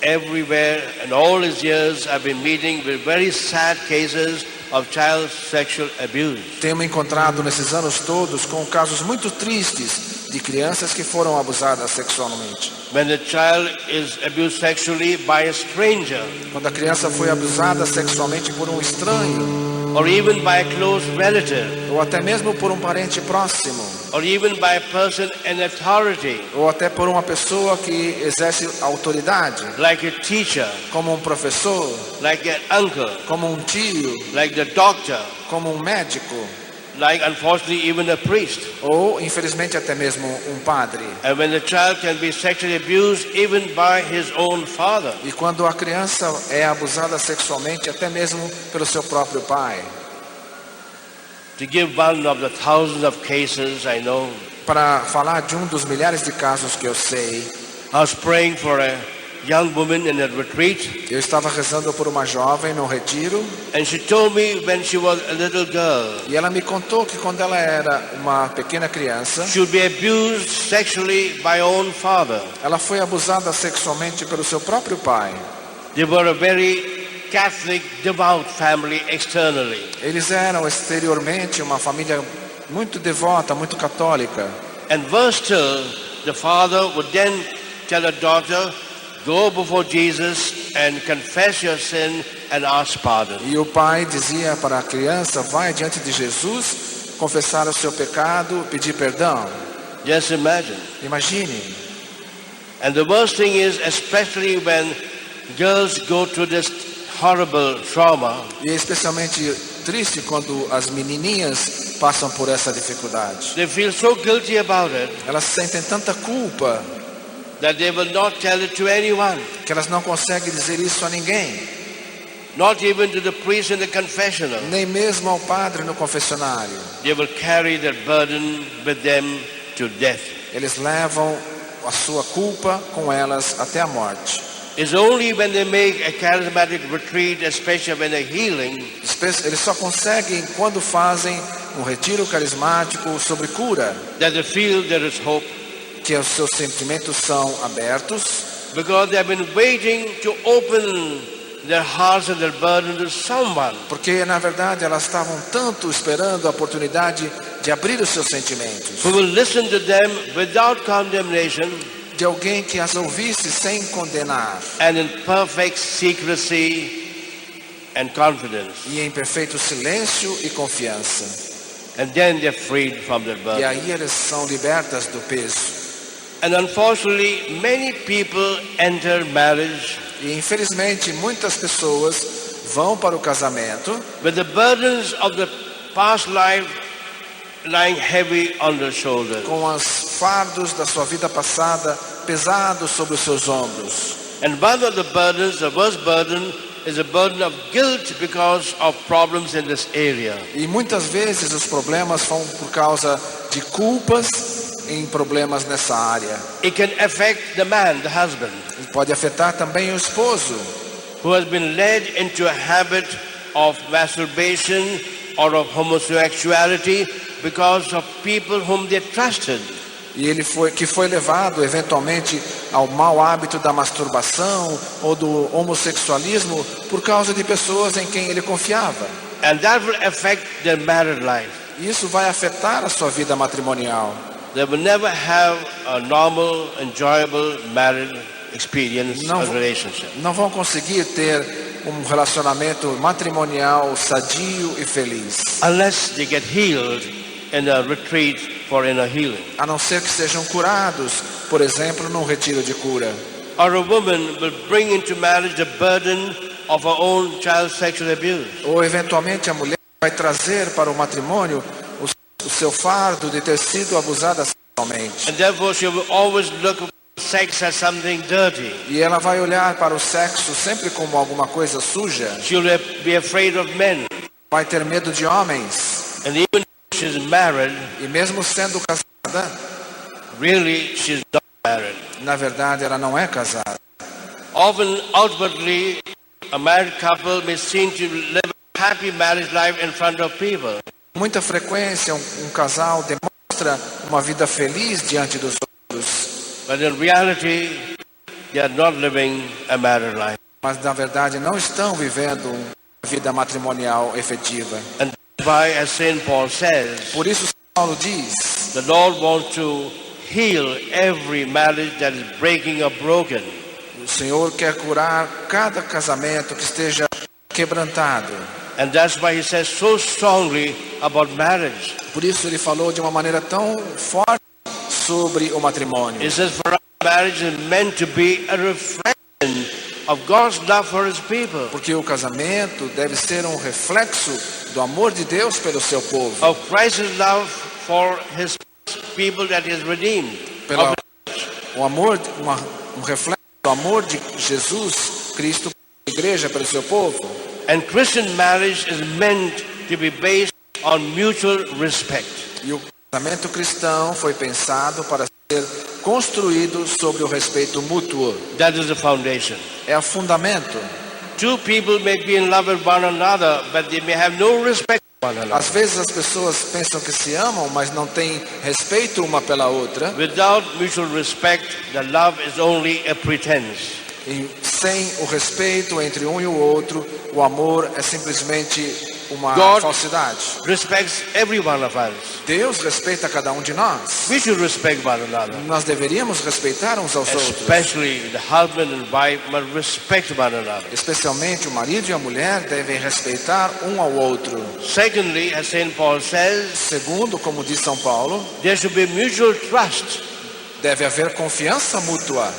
Everywhere and all these years I've been meeting with very sad cases of child sexual abuse. Tenho me encontrado nesses anos todos com casos muito tristes de crianças que foram abusadas sexualmente. When the child is abused sexually by a stranger, Quando a criança foi abusada sexualmente por um estranho, or even by a close relative, ou até mesmo por um parente próximo, or even by a person in authority, ou até por uma pessoa que exerce autoridade, like a teacher, como um professor, like an uncle, como um tio, like the doctor, como um médico, like unfortunately even a priest. ou infelizmente até mesmo um padre. And when the child can be sexually abused even by his own father. E quando a criança é abusada sexualmente até mesmo pelo seu próprio pai. To give one of the thousands of cases I know, Para falar de um dos milhares de casos que eu sei, I was praying for a young woman in a retreat, eu estava rezando por uma jovem no retiro and she told me when she was a little girl, e ela me contou que quando ela era uma pequena criança, she would be abused sexually by her own father. ela foi abusada sexualmente pelo seu próprio pai. They were a very Catholic, devout family externally. Eles eram exteriormente uma família muito devota, muito católica. And worse still, the father would then tell her daughter, go before Jesus and confess your sin and ask pardon. E o pai dizia para a criança, vai diante de Jesus, confessar o seu pecado, pedir perdão. Just imagine. Imagine. And the worst thing is, especially when girls go through this horrible trauma, E é especialmente triste quando as menininhas passam por essa dificuldade. they feel so guilty about it Elas sentem tanta culpa that they will not tell it to anyone, que elas não conseguem dizer isso a ninguém, not even to the priest in the confessional. nem mesmo ao padre no confessionário. They will carry their burden with them to death. Eles levam a sua culpa com elas até a morte. It's only when they make a charismatic retreat, especially when they're healing, Eles só conseguem quando fazem um retiro carismático sobre cura, that they feel there is hope. que os seus sentimentos são abertos, Because they have been waiting to open their hearts and their burden to someone Porque, na verdade, elas estavam tanto esperando a oportunidade de abrir os seus sentimentos. who will listen to them without condemnation De alguém que as ouvisse sem condenar and in perfect secrecy and confidence. e em perfeito silêncio e confiança. And then they're freed from their E burden. aí eles são libertas do peso. And unfortunately, many people enter marriage E infelizmente muitas pessoas vão para o casamento with the burdens of the past life lying heavy on their shoulders. com os fardos da sua vida passada pesados sobre os seus ombros. And one of the burdens, the worst burden, is a burden of guilt because of problems in this area. E muitas vezes os problemas são por causa de culpas em problemas nessa área. It can affect the man, the husband, E pode afetar também o esposo, who has been led into a habit of masturbation or of homosexuality because of people whom they trusted. e que foi levado eventualmente ao mau hábito da masturbação ou do homossexualismo por causa de pessoas em quem ele confiava. And that will affect their married life. E isso vai afetar a sua vida matrimonial. They will never have a normal, enjoyable marriage experience No. or relationship. Não vão conseguir ter um relacionamento matrimonial sadio e feliz, Unless they get healed in a retreat for inner healing. a não ser que sejam curados, por exemplo, num retiro de cura. Or a woman will bring into marriage the burden of her own child sexual abuse. Ou eventualmente a mulher vai trazer para o matrimônio o seu fardo de ter sido abusada sexualmente. And therefore she will always look at sex as something dirty. E ela vai olhar para o sexo sempre como alguma coisa suja. She will be afraid of men. Vai ter medo de homens. And even if she's married, E mesmo sendo casada, really she's not married. na verdade ela não é casada. Often, outwardly, a married couple may seem to live a happy marriage life in front of people. Com muita frequência, um casal demonstra uma vida feliz diante dos outros. But in reality, they are not living a married life. Mas na verdade não estão vivendo uma vida matrimonial efetiva. And that's why, as St. Paul says, Por isso Paulo diz: the Lord wants to heal every marriage that is breaking or broken. o Senhor quer curar cada casamento que esteja quebrantado. And that's why he says so strongly about marriage. Por isso ele falou de uma maneira tão forte sobre o matrimônio. He says, for us, marriage is meant to be a reflection of God's love for his people, Porque o casamento deve ser um reflexo do amor de Deus pelo seu povo, of Christ's love for his people that he has redeemed. pelo um reflexo do amor de Jesus Cristo pela igreja, pelo seu povo. And Christian marriage is meant to be based on mutual respect. E o casamento cristão foi pensado para ser construído sobre o respeito mútuo. That is the foundation. É o fundamento. Two people may be in love with one another, but they may have no respect for one another. Às vezes as pessoas pensam que se amam, mas não têm respeito uma pela outra. Without mutual respect, the love is only a pretense. E sem o respeito entre um e o outro, o amor é simplesmente uma God falsidade. respects every one of us. Deus respeita cada um de nós. We should respect one another. Nós deveríamos respeitar uns aos outros. Especially the husband and wife must respect one another. Especialmente o marido e a mulher devem respeitar um ao outro. Secondly, as St. Paul says, Segundo, como diz São Paulo, there should be mutual trust, deve haver confiança mútua,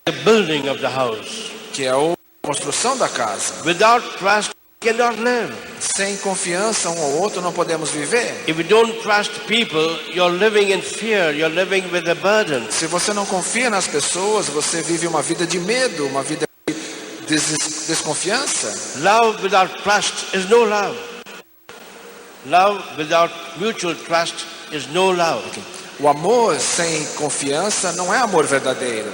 the building of the house. que é a construção da casa. Without trust, we cannot live. Sem confiança um ao outro não podemos viver. If you don't trust people, you're living in fear, you're living with a burden. Se você não confia nas pessoas, você vive uma vida de medo, uma vida de desconfiança. Love without trust is no love. Love without mutual trust is no love. O amor sem confiança não é amor verdadeiro.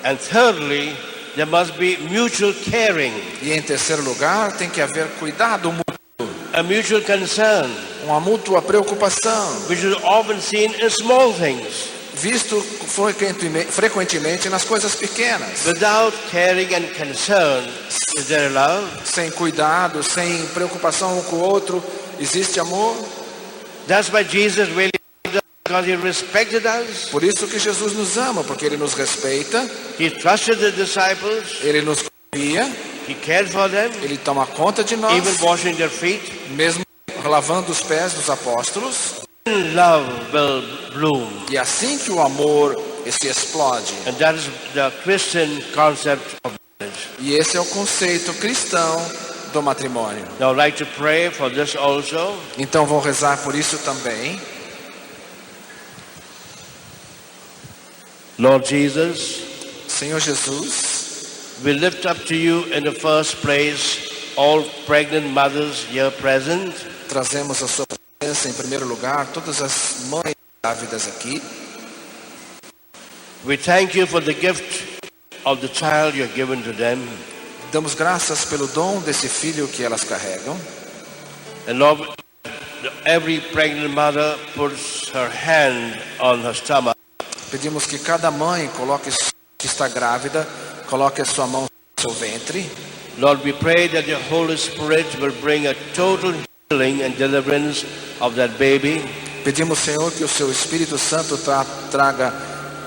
And thirdly, there must be mutual caring, E em terceiro lugar, tem que haver cuidado mútuo, a mutual concern, uma mútua preocupação, which is often seen in small things. visto frequentemente nas coisas pequenas. Without caring and concern, is there love? Sem cuidado, sem preocupação um com o outro, existe amor? That's why Jesus really loved us, because he respected us. Por isso que Jesus nos ama, porque Ele nos respeita, He trusted the disciples. Ele nos confia, He cared for them, Ele toma conta de nós, even washing their feet. mesmo lavando os pés dos apóstolos. Love will bloom. E é assim que o amor se explode. And that is the Christian concept of marriage. E esse é o conceito cristão do matrimônio. Now I'd like to pray for this also. Então vou rezar por isso também. Lord Jesus, Senhor Jesus, we lift up to you in the first place all pregnant mothers here present. trazemos a sua presença em primeiro lugar, todas as mães grávidas aqui. We thank you for the gift of the child you have given to them. Damos graças pelo dom desse filho que elas carregam. And Lord, every pregnant mother puts her hand on her stomach. Pedimos que cada mãe que está grávida, coloque a sua mão no seu ventre. Lord, we pray that your Holy Spirit will bring a total healing and deliverance of that baby. Pedimos, Senhor, que o seu Espírito Santo traga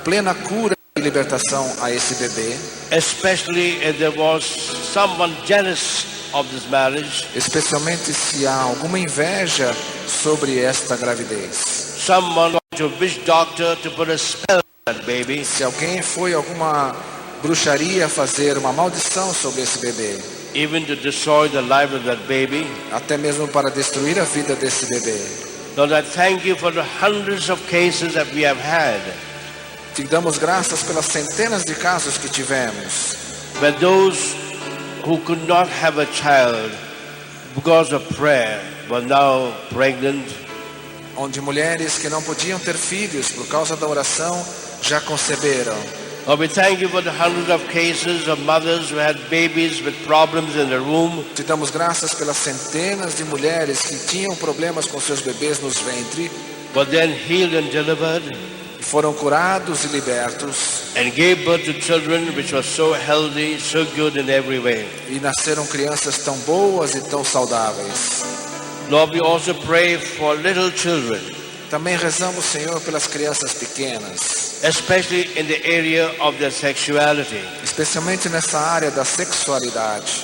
plena cura e libertação a esse bebê. Especially if there was someone jealous of this marriage, Especialmente se há alguma inveja sobre esta gravidez. someone went to a witch doctor to put a spell on that baby. Se alguém foi alguma bruxaria fazer uma maldição sobre esse bebê, Even to destroy the life of that baby. até mesmo para destruir a vida desse bebê. Lord, I thank you for the hundreds of cases that we have had, Te damos graças pelas centenas de casos que tivemos, where those who could not have a child because of prayer were now pregnant. onde mulheres que não podiam ter filhos por causa da oração já conceberam. Lord, we thank you for the hundreds of cases of mothers who had babies with problems in the womb. Te damos graças pelas centenas de mulheres que tinham problemas com seus bebês nos ventres, But then healed and delivered, e foram curados e libertos, and gave birth to children which were so healthy, so good in every way. e nasceram crianças tão boas e tão saudáveis. Lord, we also pray for little children, Também rezamos, Senhor, pelas crianças pequenas, especially in the area of their sexuality. especialmente nessa área da sexualidade.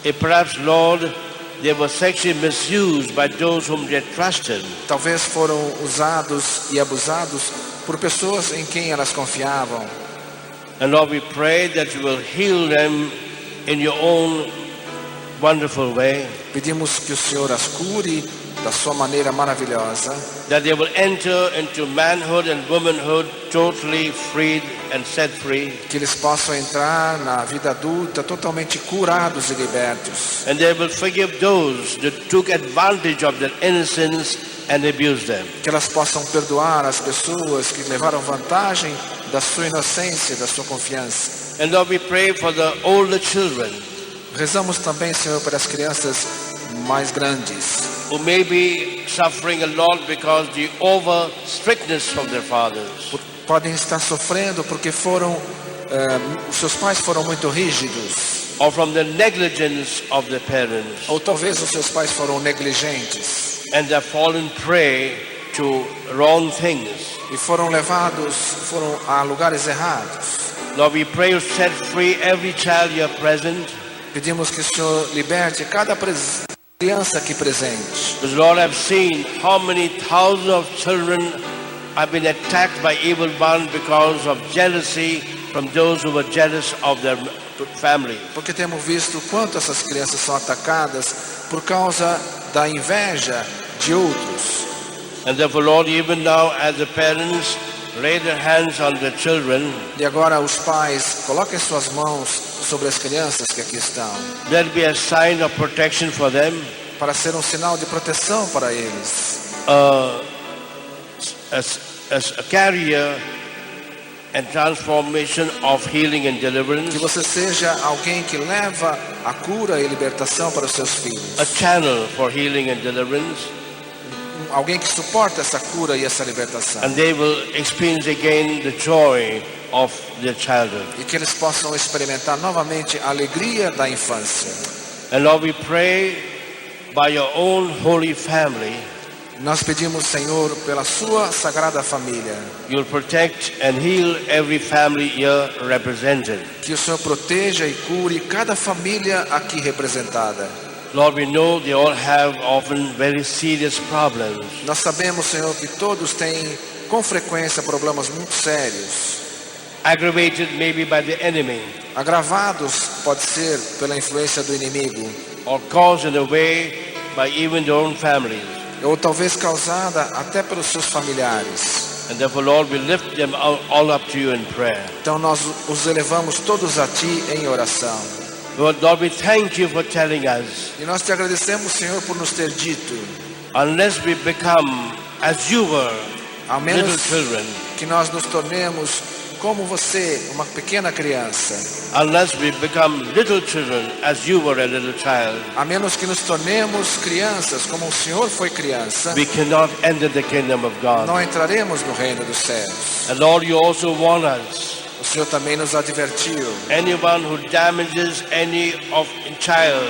If perhaps, Lord, they were sexually misused by those whom they trusted. Talvez foram usados e abusados por pessoas em quem elas confiavam. And Lord, we pray that you will heal them in your own wonderful way, Pedimos que o Senhor as cure da sua maneira maravilhosa, that they will enter into manhood and womanhood totally freed and set free, que eles possam entrar na vida adulta totalmente curados e libertos, and they will forgive those that took advantage of their innocence and abused them. que elas possam perdoar as pessoas que levaram vantagem da sua inocência, da sua confiança. And Lord, we pray for the older children Rezamos também, Senhor, para as crianças mais grandes, who may be suffering a lot because the over strictness from their fathers. podem estar sofrendo porque os seus pais foram muito rígidos, Or from the negligence of the parents, ou talvez os seus pais foram negligentes and they've fallen prey to wrong things. e foram a lugares errados. Lord, we pray you set free every child here present. Pedimos que o Senhor liberte cada criança aqui presente. Because Lord, I've seen how many thousands of children have been attacked by evil one because of jealousy from those who were jealous of their family. Porque temos visto quanto essas crianças são atacadas por causa da inveja de outros. And therefore, Lord, even now as the parents lay their hands on the children, E agora os pais coloquem suas mãos sobre as crianças que aqui estão, there'll be a sign of protection for them, para ser um sinal de proteção para eles, as a carrier and transformation of healing and deliverance, que você seja alguém que leva a cura e libertação para os seus filhos, a channel for healing and deliverance. alguém que suporta essa cura e essa libertação. And they will experience again the joy of their childhood. E que eles possam experimentar novamente a alegria da infância. And Lord, we pray by your own holy family, Nós pedimos, Senhor, pela sua sagrada família, you'll protect and heal every family here represented. que o Senhor proteja e cure cada família aqui representada. Lord, we know they all have often very serious problems. Nós sabemos, Senhor, que todos têm com frequência problemas muito sérios, Aggravated maybe by the enemy, agravados, pode ser, pela influência do inimigo, or caused in a way by even their own families. ou talvez causada até pelos seus familiares. And therefore, Lord, we lift them all up to you in prayer. Então nós os elevamos todos a Ti em oração. Lord, we thank you for telling us, E nós te agradecemos, Senhor, por nos ter dito, unless we become as you were, ao little menos children, que nós nos tornemos como você, uma pequena criança, unless we become little children as you were a little child, a menos que nos tornemos crianças como o Senhor foi criança, we cannot enter the kingdom of God. não entraremos no reino dos céus. And Lord, you also warn us, O Senhor também nos advertiu: anyone who damages any of child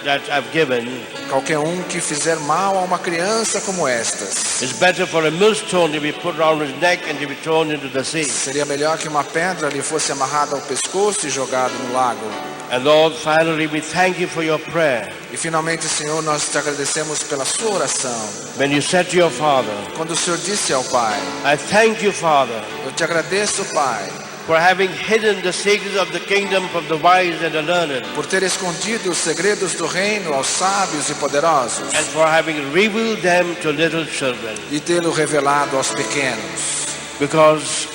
that I've given, qualquer um que fizer mal a uma criança como estas, it's better for a millstone to be put around his neck and to be thrown into the sea. seria melhor que uma pedra lhe fosse amarrada ao pescoço e jogada no lago. And Lord, finally, we thank you for your prayer. E finalmente, Senhor, nós te agradecemos pela sua oração. When you said to your Father, Quando o Senhor disse ao Pai: I thank you, Father, eu te agradeço, Pai, for having hidden the secrets of the kingdom from the wise and the learned, por ter escondido os segredos do reino aos sábios e poderosos, and for having revealed them to little children, e tê-lo revelado aos pequenos, because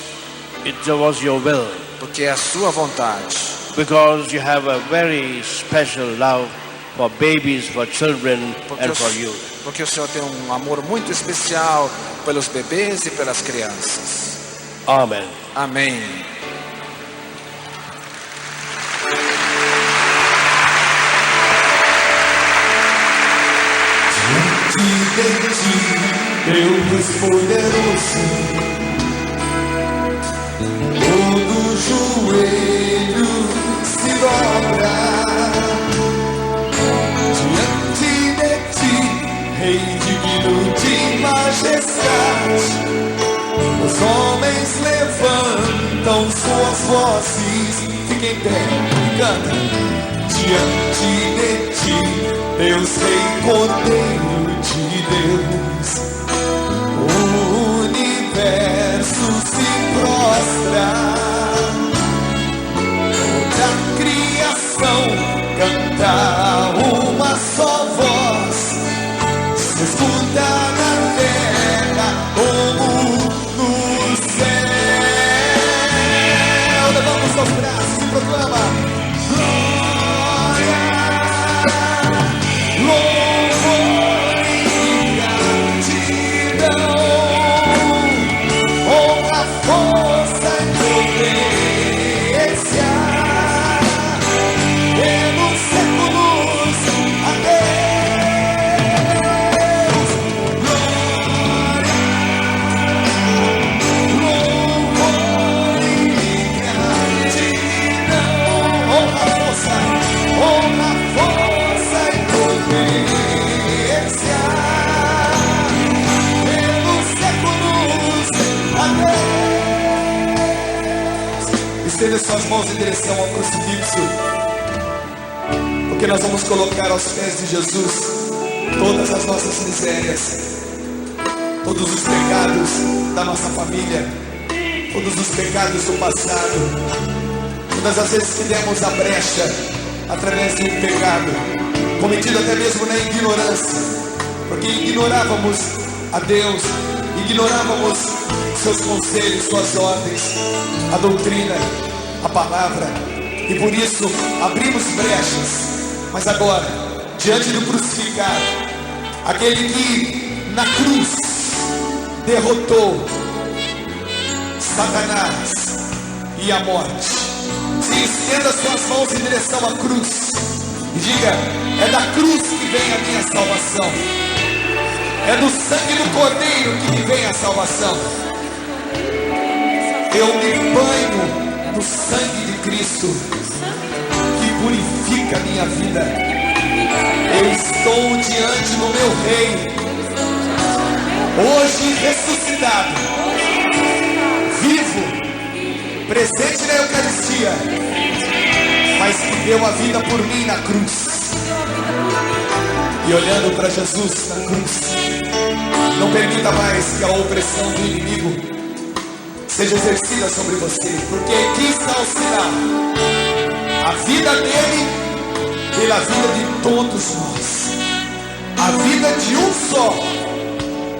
it was your will, porque é a sua vontade, because you have a very special love for babies, for children, porque and for youth. porque o Senhor tem um amor muito especial pelos bebês e pelas crianças. Amen. Amém. Deus poderoso, todo joelho se dobra diante de ti, Rei divino de majestade. Os homens levantam suas vozes, fiquem em pé e cantem. Diante de ti, Deus Rei Cordeiro de Deus, o universo se prostra, toda a criação canta uma só voz, se escuta na terra como no céu. Levanta os seus braços e proclama: estenda suas mãos em direção ao crucifixo, porque nós vamos colocar aos pés de Jesus todas as nossas misérias, todos os pecados da nossa família, todos os pecados do passado, todas as vezes que demos a brecha através de um pecado cometido até mesmo na ignorância, porque ignorávamos a Deus, ignorávamos seus conselhos, suas ordens, a doutrina, a palavra, e por isso abrimos brechas. Mas agora, diante do crucificado, aquele que na cruz derrotou Satanás e a morte, se estenda suas mãos em direção à cruz e diga: é da cruz que vem a minha salvação, É do sangue do Cordeiro que me vem a salvação. Eu me banho no sangue de Cristo, que purifica a minha vida. Eu estou diante do meu Rei, hoje ressuscitado, vivo, presente na Eucaristia, mas que deu a vida por mim na cruz. E olhando para Jesus na cruz, não permita mais que a opressão do inimigo seja exercida sobre você, porque aqui está o sinal: a vida dele pela vida de todos nós, a vida de um só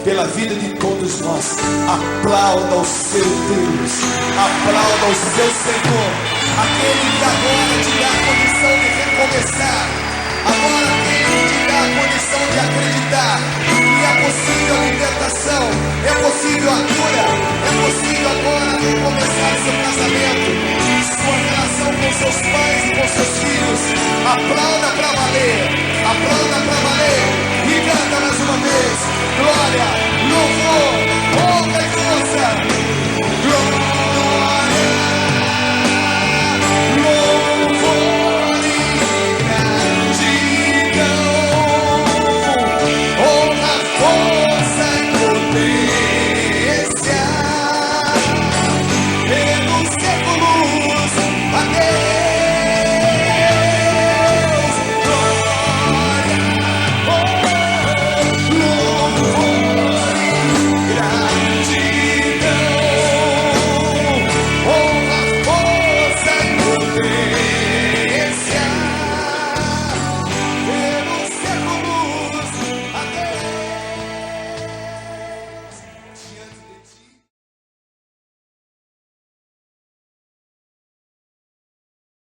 pela vida de todos nós. Aplauda o seu Deus, aplauda o seu Senhor, aquele que agora te dá a condição de recomeçar, agora aquele que te dá a condição de acreditar que é possível a libertação, é possível a cura, é possível agora recomeçar seu casamento, sua relação com seus pais e com seus filhos. Aplauda para valer, aplauda para valer e canta mais uma vez: glória, louvor,